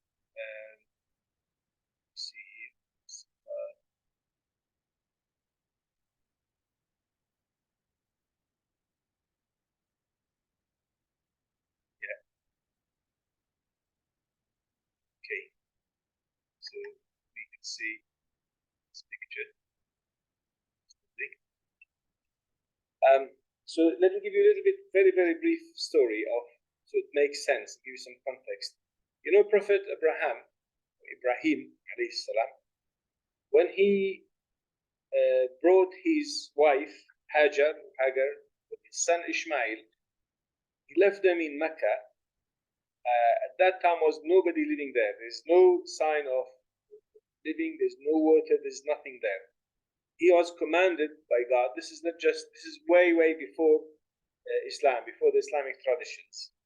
so we can see this picture. So let me give you a little bit, very, very brief story of, so it makes sense, give you some context. You know, Prophet Ibrahim, alayhi salam, when he brought his wife, Hagar, with his son Ishmael, he left them in Mecca. At that time was nobody living there. There's no sign of living, there's no water, there's nothing there. He was commanded by God. This is way, way before Islam, before the Islamic traditions.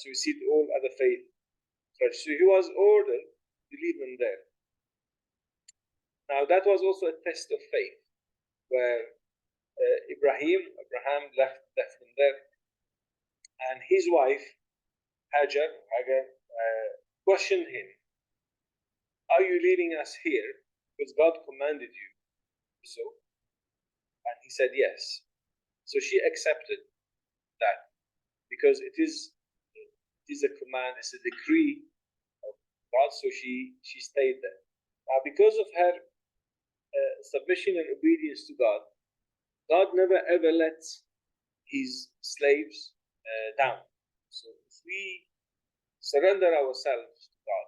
So we see it all other faith traditions. So he was ordered to leave them there. Now that was also a test of faith, where Abraham left them there, and his wife Hagar questioned him, "Are you leaving us here because God commanded you so?" And he said yes. So she accepted that because it is a command, it's a decree of God. So she stayed there. Now, because of her submission and obedience to God, God never ever lets his slaves down. So if we surrender ourselves to God,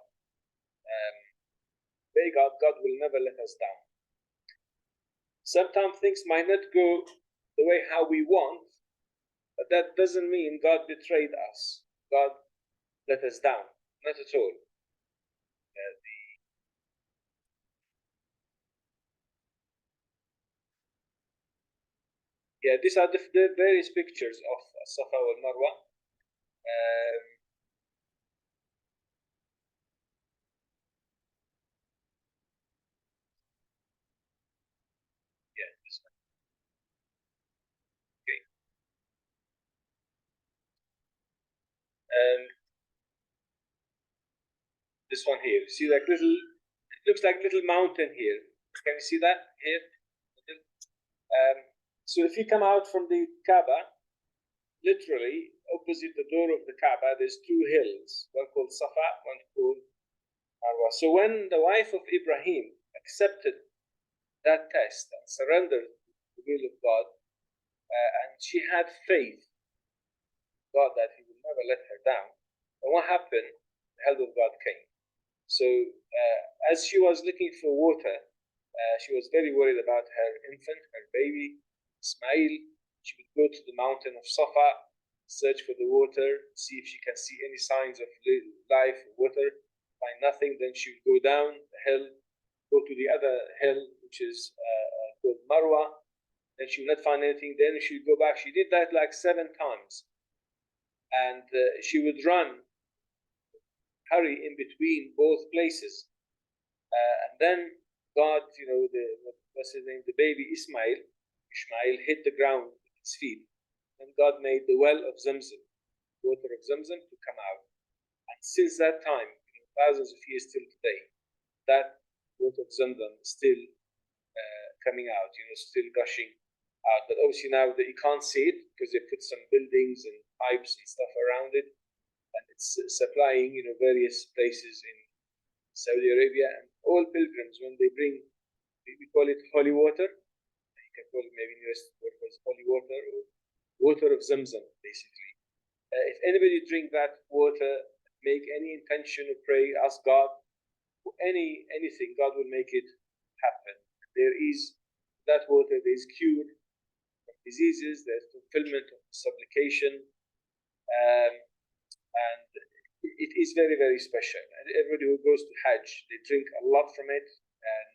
obey God, God will never let us down. Sometimes things might not go the way how we want, but that doesn't mean God betrayed us. God let us down. Not at all. These are the various pictures of Safa and Marwa. This one. Okay. This one here. See, like it looks like little mountain here. Can you see that here? So if you come out from the Kaaba, literally opposite the door of the Kaaba, there's two hills, one called Safa, one called Marwa. So when the wife of Ibrahim accepted that test and surrendered to the will of God, and she had faith in God that he would never let her down, and what happened? The help of God came. So as she was looking for water, she was very worried about her infant, her baby, Ismail. She would go to the mountain of Safa, search for the water, see if she can see any signs of life, water, find nothing. Then she would go down the hill, go to the other hill, which is called Marwa. Then she would not find anything. Then she would go back. She did that like 7 times. And she would hurry in between both places. And then God, what's his name? The baby Ishmael hit the ground with his feet. And God made the well of Zamzam, water of Zamzam, to come out. And since that time, thousands of years till today, that water of Zamzam is still coming out, still gushing out. But obviously now that you can't see it because they put some buildings and pipes and stuff around it, and it's supplying, various places in Saudi Arabia. And all pilgrims, when they bring, we call it holy water. You can call it maybe nearest word was holy water or water of Zamzam, basically. If anybody drink that water, make any intention of prayer, ask God for anything, God will make it happen. There is that water, there is cure of diseases, there's fulfillment of supplication, and it is very, very special. And everybody who goes to Hajj, they drink a lot from it and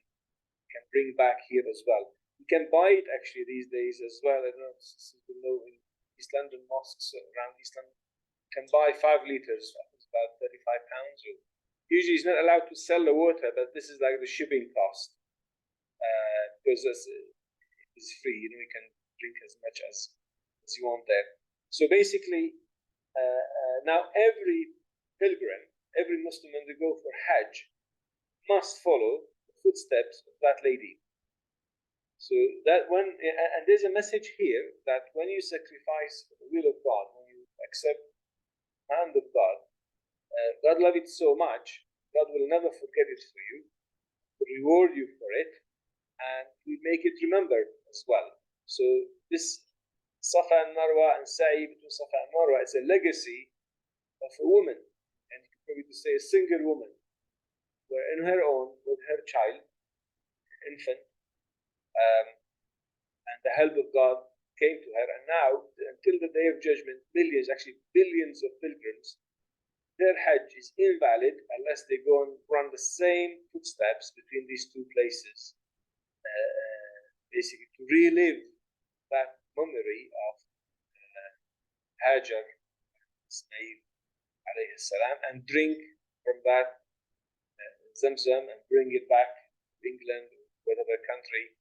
can bring back here as well. You can buy it actually these days as well. I don't know if you know in East London mosques around East London, you can buy 5 liters. It's about £35. Usually, it's not allowed to sell the water, but this is like the shipping cost because it's free. You know, you can drink as much as you want there. So basically, now every pilgrim, every Muslim when they go for Hajj, must follow the footsteps of that lady. So that when, and there's a message here that when you sacrifice for the will of God, when you accept the hand of God, God loves it so much, God will never forget it for you, will reward you for it, and will make it remembered as well. So this Safa and Marwa and Sa'i between Safa and Marwa is a legacy of a woman, and you could probably say a single woman, where in her own, with her child, infant, and the help of God came to her. And now, until the day of judgment, millions, actually billions of pilgrims, their Hajj is invalid unless they go and run the same footsteps between these two places, basically to relive that memory of Hajar, Ismail, alayhi salam, and drink from that Zamzam and bring it back to England, whatever country.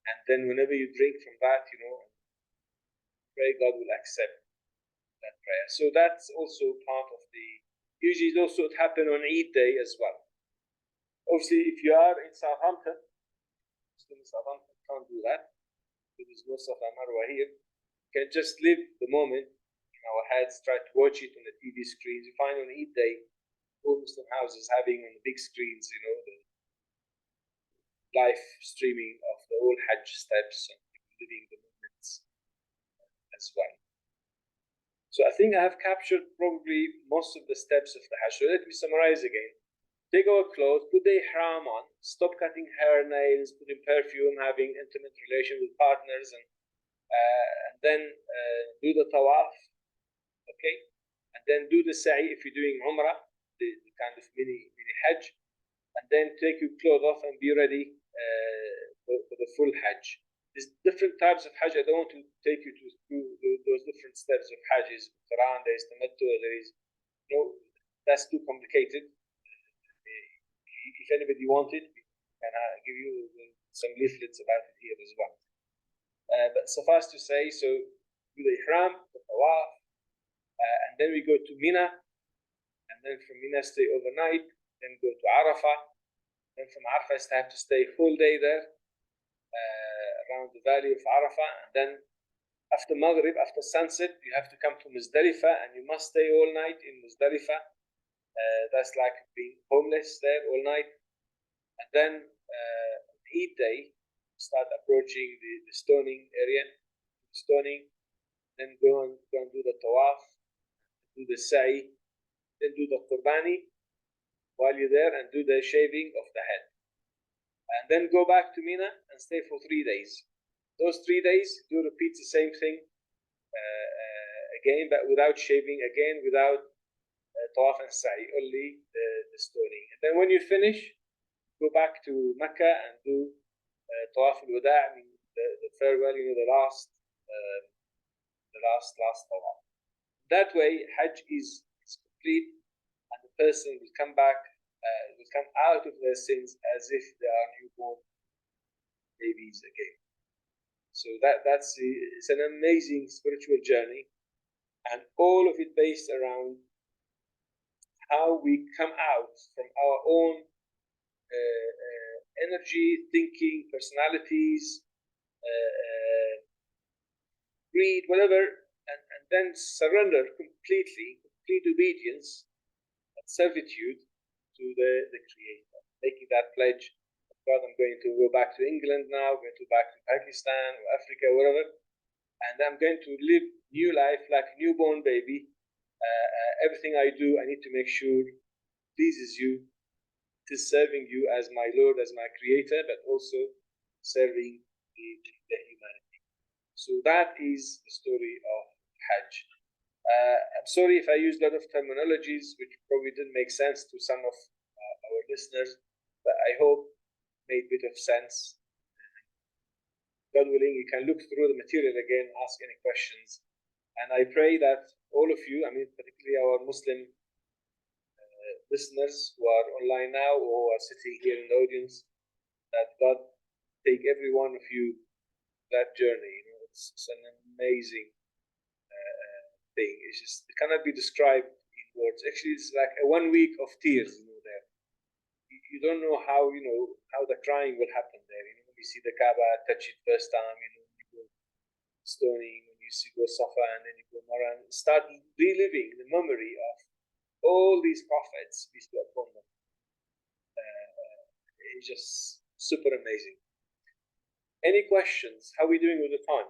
And then whenever you drink from that, you know, pray, God will accept that prayer. So that's also part of the, usually also it happen on Eid day as well. Obviously, if you are in Southampton, can't do that. There's no Safa Marwa here. You can just live the moment in our heads, try to watch it on the TV screens. You find on Eid day, all Muslim houses having on the big screens, you know, the live streaming of the whole Hajj steps and living the movements as well. So I think I have captured probably most of the steps of the Hajj. So let me summarize again. Take our clothes, put the ihram on, stop cutting hair, nails, putting perfume, having intimate relation with partners, and then do the tawaf, okay? And then do the sa'i if you're doing umrah, the kind of mini Hajj, and then take your clothes off and be ready for the full Hajj. There's different types of Hajj. I don't want to take you through those different steps of Hajj. Quran, there is Tamattu, there is, you know, that's too complicated. If anybody wanted, can give you some leaflets about it here as well. But suffice to say, so do the ihram, the tawaf, and then we go to Mina, and then from Mina stay overnight, then go to Arafah, then from Arafah I have to stay whole day there, around the valley of Arafah, and then after Maghrib, after sunset, you have to come to Muzdalifah, and you must stay all night in Muzdalifah. That's like being homeless there all night. And then Eid day, start approaching the stoning area, then go and do the tawaf, do the sa'i, then do the qurbani while you're there, and do the shaving of the head. And then go back to Mina and stay for 3 days. Those 3 days, do repeat the same thing again, but without shaving, again without tawaf and sa'i, only the stoning. And then when you finish, go back to Mecca and do tawaf al-wada', the farewell, you know, the last tawaf. That way, Hajj is complete, and the person will come back, will come out of their sins as if they are newborn babies again. So it's an amazing spiritual journey, and all of it based around how we come out from our own energy, thinking, personalities, greed, whatever, and then surrender complete obedience and servitude to the Creator, making that pledge. God, I'm going to go back to England now, I'm going to go back to Pakistan or Africa, wherever, and I'm going to live new life like a newborn baby. Everything I do, I need to make sure pleases you. It is serving you as my Lord, as my Creator, but also serving the humanity. So that is the story of Hajj. I'm sorry if I used a lot of terminologies which probably didn't make sense to some of our listeners, but I hope made a bit of sense God willing, you can look through the material again, ask any questions. And I pray that all of you, I mean, particularly our Muslim listeners who are online now or are sitting here in the audience, that God take every one of you that journey. You know, it's an amazing thing. It's just, it cannot be described in words. Actually, it's like a 1 week of tears, you know, there. You don't know how, you know, how the crying will happen there. You know, when you see the Kaaba, touch it first time, you know, you go stoning, when you see go Safa, and then you go Marwan, start reliving the memory of all these prophets, peace be upon them. It's just super amazing. Any questions? How are we doing with the time?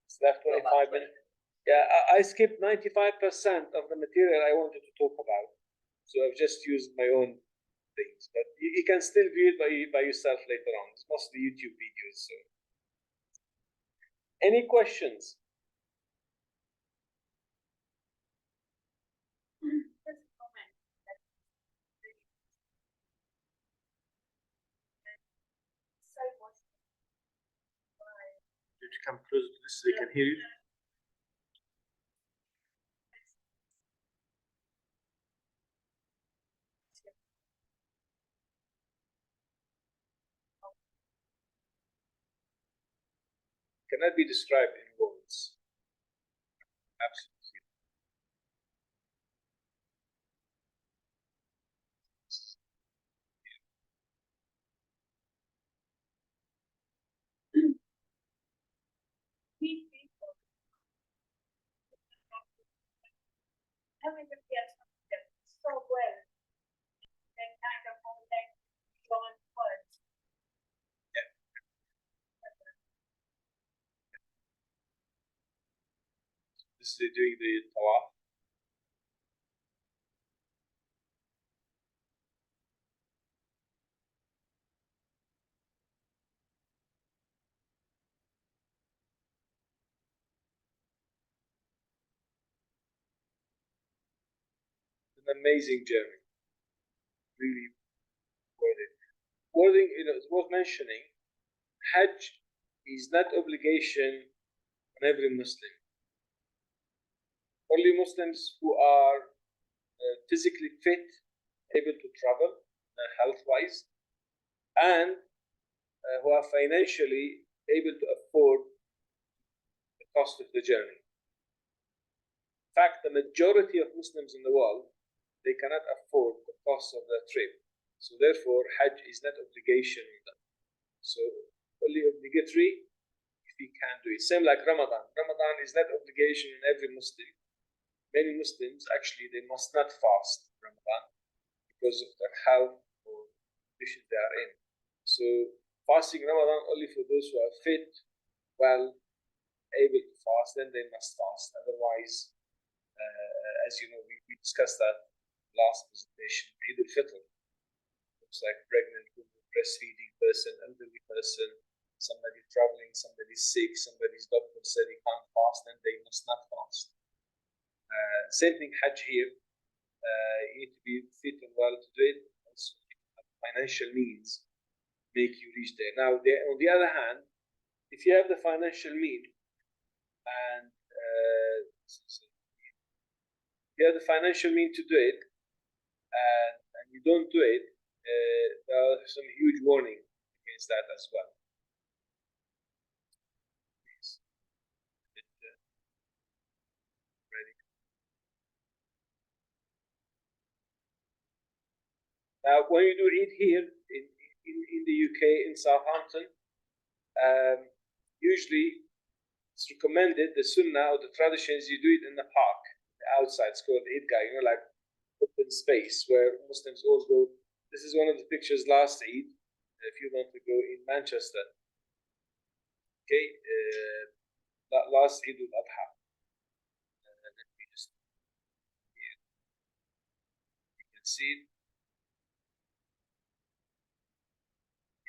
It's left 25 minutes. Yeah, I skipped 95% of the material I wanted to talk about. So I've just used my own things. But you can still view it by yourself later on. It's mostly YouTube videos. So. Any questions? Did you come close to this so they can hear you? Cannot be described in words. Absolutely.
So well, and kind of like Roman words.
Yeah. This is doing the tawaf. An amazing journey. Really worth it. Worthy, you know, it's worth mentioning, Hajj is not obligation on every Muslim. Only Muslims who are physically fit, able to travel health-wise, and who are financially able to afford the cost of the journey. In fact, the majority of Muslims in the world, they cannot afford the cost of the trip. So therefore, Hajj is not obligation on them. So only obligatory if you can do it. Same like Ramadan. Ramadan is not obligation on every Muslim. Many Muslims, actually, they must not fast Ramadan because of their health or conditions they are in. So fasting Ramadan only for those who are fit, well, able to fast, then they must fast. Otherwise, as you know, we discussed that last presentation, Eid al-Fitr. Looks like pregnant woman, breastfeeding person, elderly person, somebody traveling, somebody sick, somebody's doctor said he can't fast, then they must not fast. Same thing, Hajj here. You need to be fit and well to do it. Also, financial means make you reach there. Now, on the other hand, if you have the financial means and you have the financial means to do it, and you don't do it, there are some huge warning against that as well. Now, when you do Eid here in the UK, in Southampton, usually it's recommended, the sunnah or the traditions, you do it in the park, the outside. It's called Eidgah, you know, like open space where Muslims always go. This is one of the pictures last Eid, if you want to go in Manchester. Okay, last Eid Al-Adha. Let me just, here. You can see it.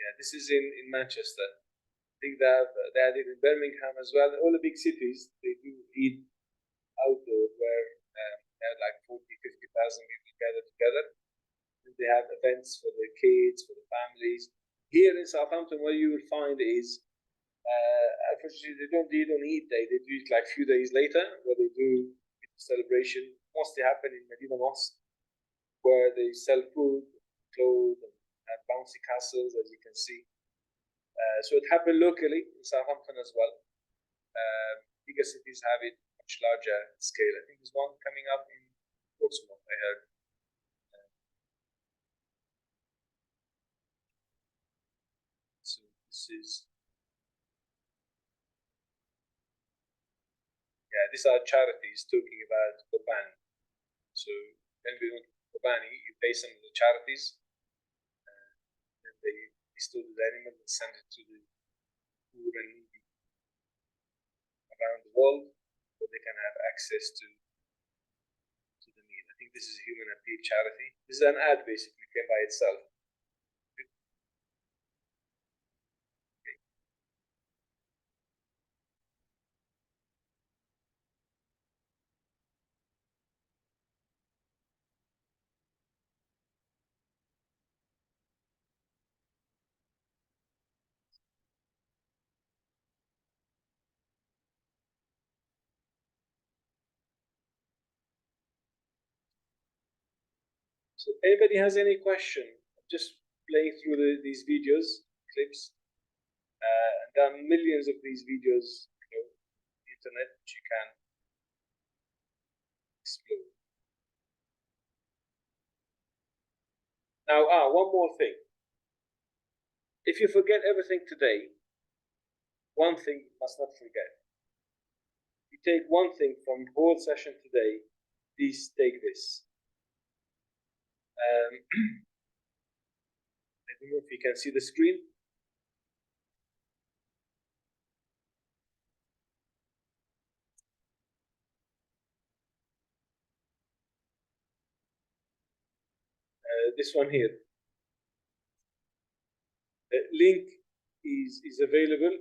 Yeah, this is in Manchester. I think they had it in Birmingham as well. All the big cities, they do Eid outdoor where they have like 40, 50,000 people gather together. And they have events for the kids, for the families. Here in in Southampton, what you will find is, unfortunately, they don't do it on Eid Day. They do it like a few days later, where they do celebration. Mostly happen in Medina Mosque, where they sell food, clothes, and have bouncy castles, as you can see. So it happened locally in Southampton as well. Bigger cities have it much larger scale. I think there's one coming up in Portsmouth, I heard. So this is, yeah, these are charities talking about Qurbani. So when we want Qurbani, you pay some of the charities, and they store the animal and send it to the poor and needy around the world, so they can have access to the need. I think this is a human appeal charity. This is an ad basically, came by itself. So anybody has any question, just play through these videos, clips. There are millions of these videos, on the internet, which you can explore. Now, one more thing. If you forget everything today, one thing you must not forget. You take one thing from the whole session today, please take this. I don't know if you can see the screen. This one here. The link is available.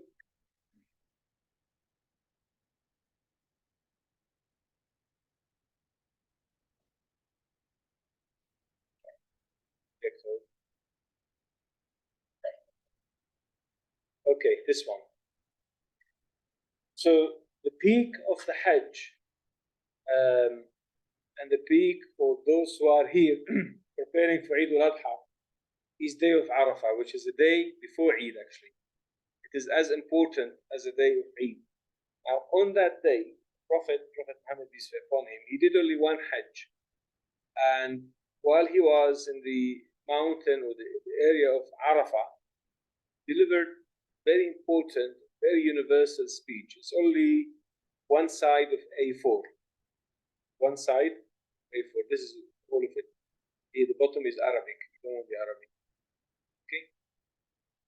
Okay, this one. So the peak of the Hajj and the peak for those who are here preparing for Eid Al-Adha is day of Arafah, which is the day before Eid actually. It is as important as the day of Eid. Now on that day, Prophet Muhammad, peace be upon him, he did only one Hajj. And while he was in the mountain or the area of Arafah, delivered very important, very universal speech. It's only one side of A4. One side, A4. This is all of it. Here, the bottom is Arabic. You don't want the Arabic. Okay?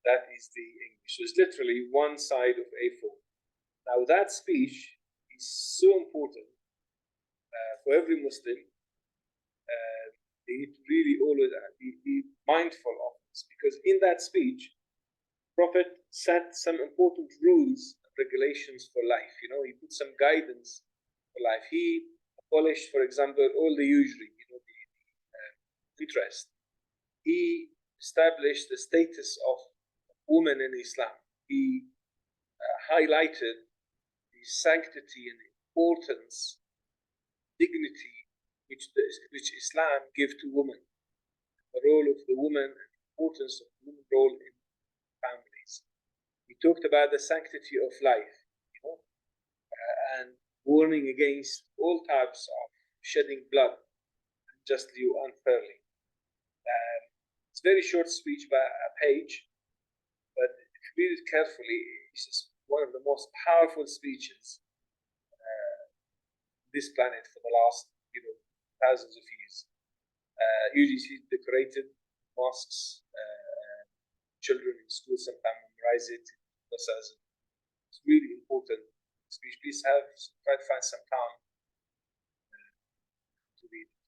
That is the English. So it's literally one side of A4. Now that speech is so important for every Muslim. They need to really always be mindful of this, because in that speech, Prophet set some important rules and regulations for life. He put some guidance for life. He abolished, for example, all the usury, the interest. He established the status of women in Islam. He highlighted the sanctity and the importance, dignity which Islam gives to women, the role of the woman and the importance of the woman's role in families. He talked about the sanctity of life, and warning against all types of shedding blood unjustly or unfairly. It's a very short speech, about a page, but if you read it carefully, it's just one of the most powerful speeches on this planet for the last thousands of years. Usually see decorated mosques, children in school sometimes memorize it. It's really important speech. Please try to find some time to read it.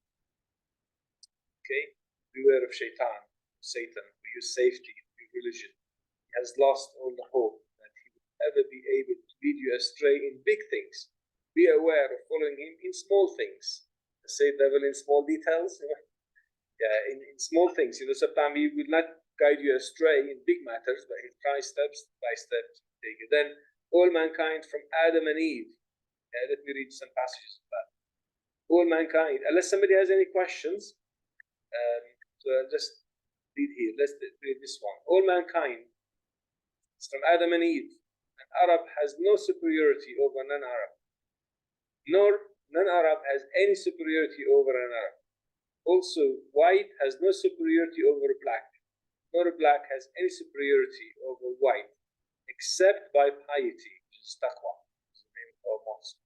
Okay? Beware of Satan, who use safety in religion. He has lost all the hope that he will ever be able to lead you astray in big things. Be aware of following him in small things. Say devil in small details. Yeah, in small things. Sometimes he will not guide you astray in big matters, but He'll try step by step to take you. Then all mankind from Adam and Eve. Let me read some passages of that. All mankind, unless somebody has any questions, so I'll just read here. Let's read this one. All mankind is from Adam and Eve. An Arab has no superiority over non-Arab, nor non-Arab has any superiority over an Arab. Also, white has no superiority over black, nor black has any superiority over white, except by piety, which is Taqwa, which is the name of our mosque,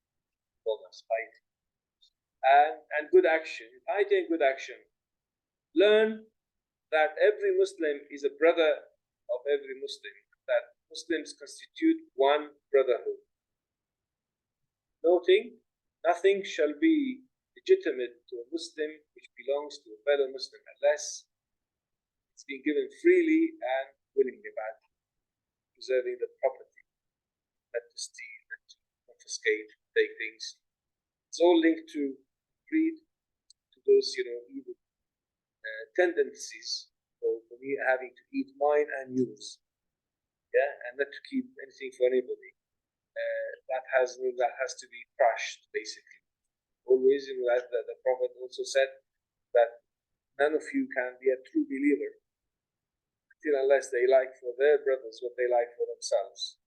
called us piety, and good action. Piety and good action. Learn that every Muslim is a brother of every Muslim, that Muslims constitute one brotherhood. Noting, nothing shall be legitimate to a Muslim which belongs to a fellow Muslim unless it's been given freely and willingly, by preserving the property, not to steal, not to confiscate, take things. It's all linked to greed, to those evil tendencies of me having to eat mine and yours, and not to keep anything for anybody. That has to be crushed, basically. Always, that the Prophet also said that none of you can be a true believer unless they like for their brothers what they like for themselves.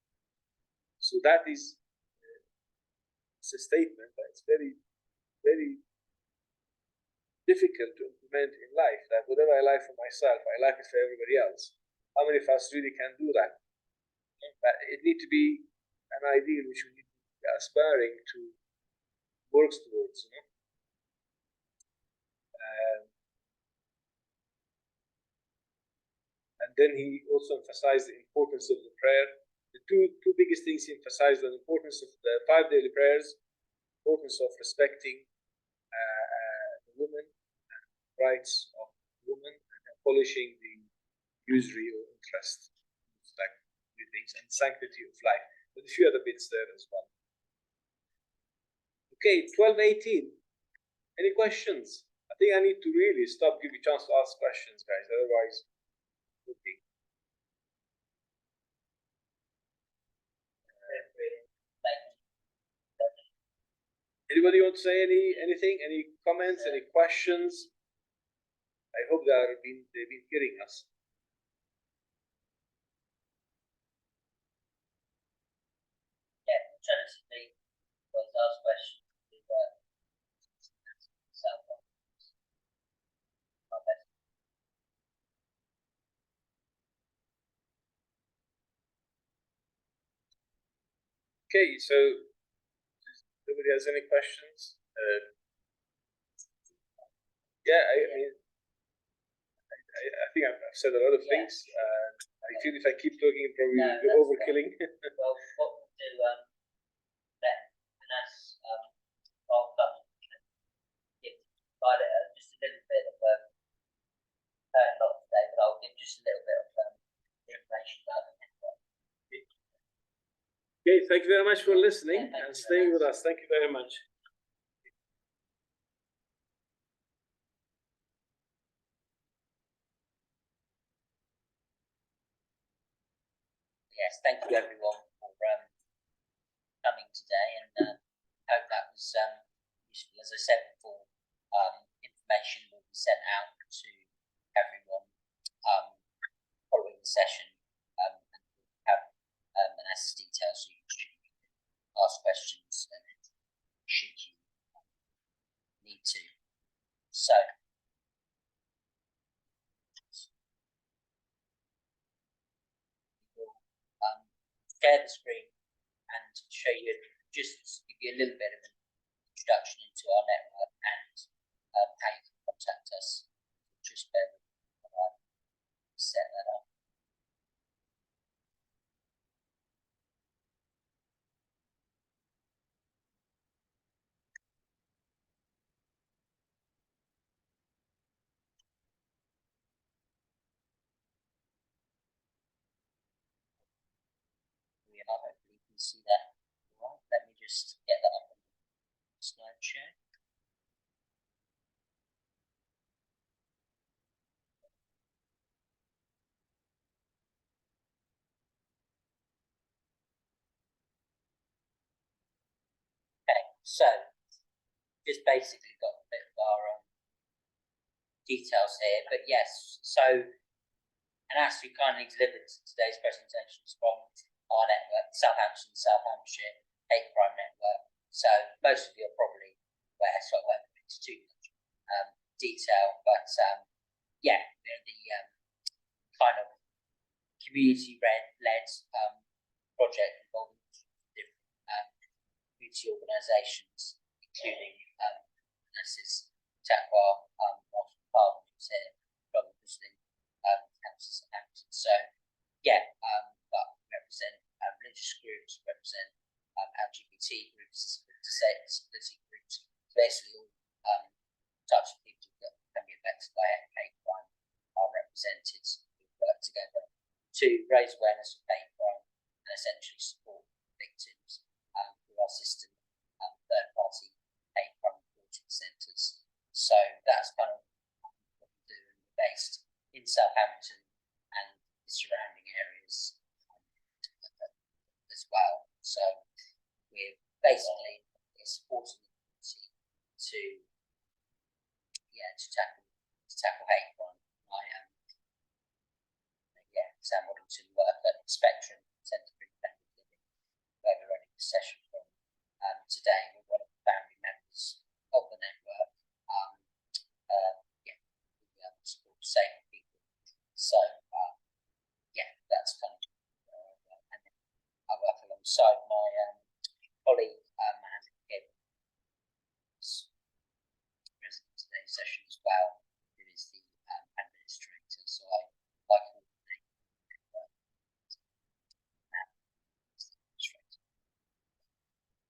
So that is it's a statement that it's very, very difficult to implement in life. That whatever I like for myself, I like it for everybody else. How many of us really can do that? But it needs to be an ideal which we need to be aspiring to works towards, and then he also emphasized the importance of the prayer. The two biggest things he emphasized: the importance of the 5 daily prayers, importance of respecting the woman, rights of the woman, and abolishing the usury or interest, like things, and sanctity of life. But a few other bits there as well. Okay, 12:18. Any questions? I think I need to really stop, give you a chance to ask questions, guys. Otherwise, okay. Anybody want to say anything? Any comments? Any questions? I hope they've been hearing us.
Yeah, alternatively, was asked questions.
Okay, so nobody has any questions? I mean, I think I've said a lot of things. I feel if I keep talking, probably be overkilling.
Well, what we'll do, let Anas I'll come and give just a little bit of not today, but I'll give just a little bit of information about the network.
Okay, thank you very much for listening and staying with us. Thank you very much.
Yes, thank you everyone for coming today, and hope that was useful. As I said before, information will be sent out to everyone following the session, and have Anas's details so you can ask questions and should you need to. So we'll share the screen and show you, just give you a little bit of an introduction into our network and how you can contact us. Just bear with me while I set that up. Hopefully you can see that. Right, let me just get that up on the slide share. So, just basically got a bit of our details here, but yes, so Anas kindly delivered today's presentations from our network, Southampton, South Hampshire Hate Crime Network. So most of you are probably aware, so I won't go into too much detail, but yeah, the kind of community-led project involving different community organisations, including Anas's Taqwa Mosque, who's here from the Muslim council Southampton. So yeah, but represent religious groups, represent LGBT groups, disability groups, basically all types of people that can be affected by hate crime are represented. We work together to raise awareness of hate crime and essentially support victims through our system, third-party hate crime reporting centres. So that's kind of what we do. We're based in Southampton and the surrounding areas as well. So we're basically supporting the community to tackle hate crime. Sam Waddington work at Spectrum Centre for Independent Living, where we're running a session from today with one of the founding members of the network. We support safe people. So that's kind of and then I work alongside my colleague Andy Gibb, who's present in today's session as well, who is the administrator. So I coordinate.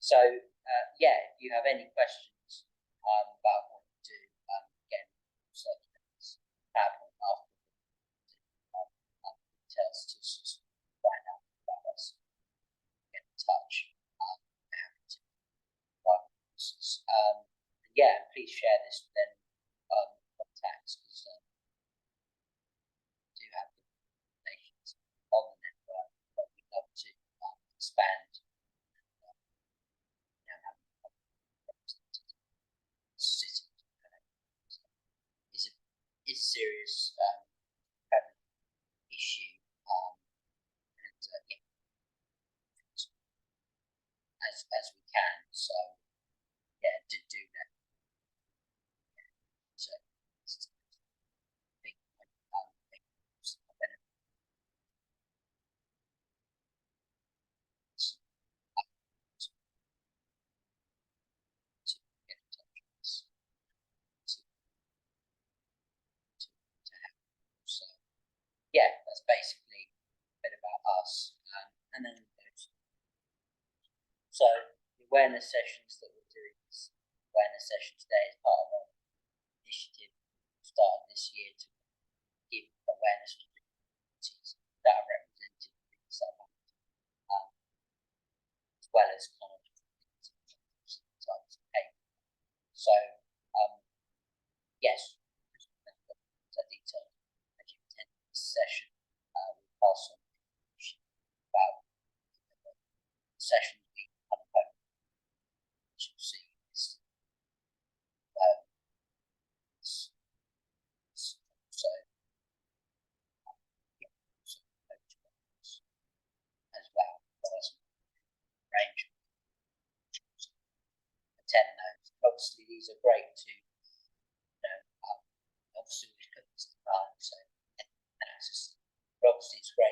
So if you have any questions about what we do, again, circulars, PowerPoint after details to find out about us, get in touch. Happy to provide answers. Please share this with any contacts, because we do have recommendations on the network, but we'd love to expand. Is a serious issue, as we can. So do that. So big to get in touch with us. So that's basically a bit about us, and then so the awareness sessions that we're doing, this awareness session today is part of our initiative started this year to give awareness to the communities that are represented in Southampton, as well as kind of types of hate. So yes, detail as you attend this session, we pass on information about the sessions we come home, which you'll see listed. As well, there's a range of attend those. Obviously, these are great to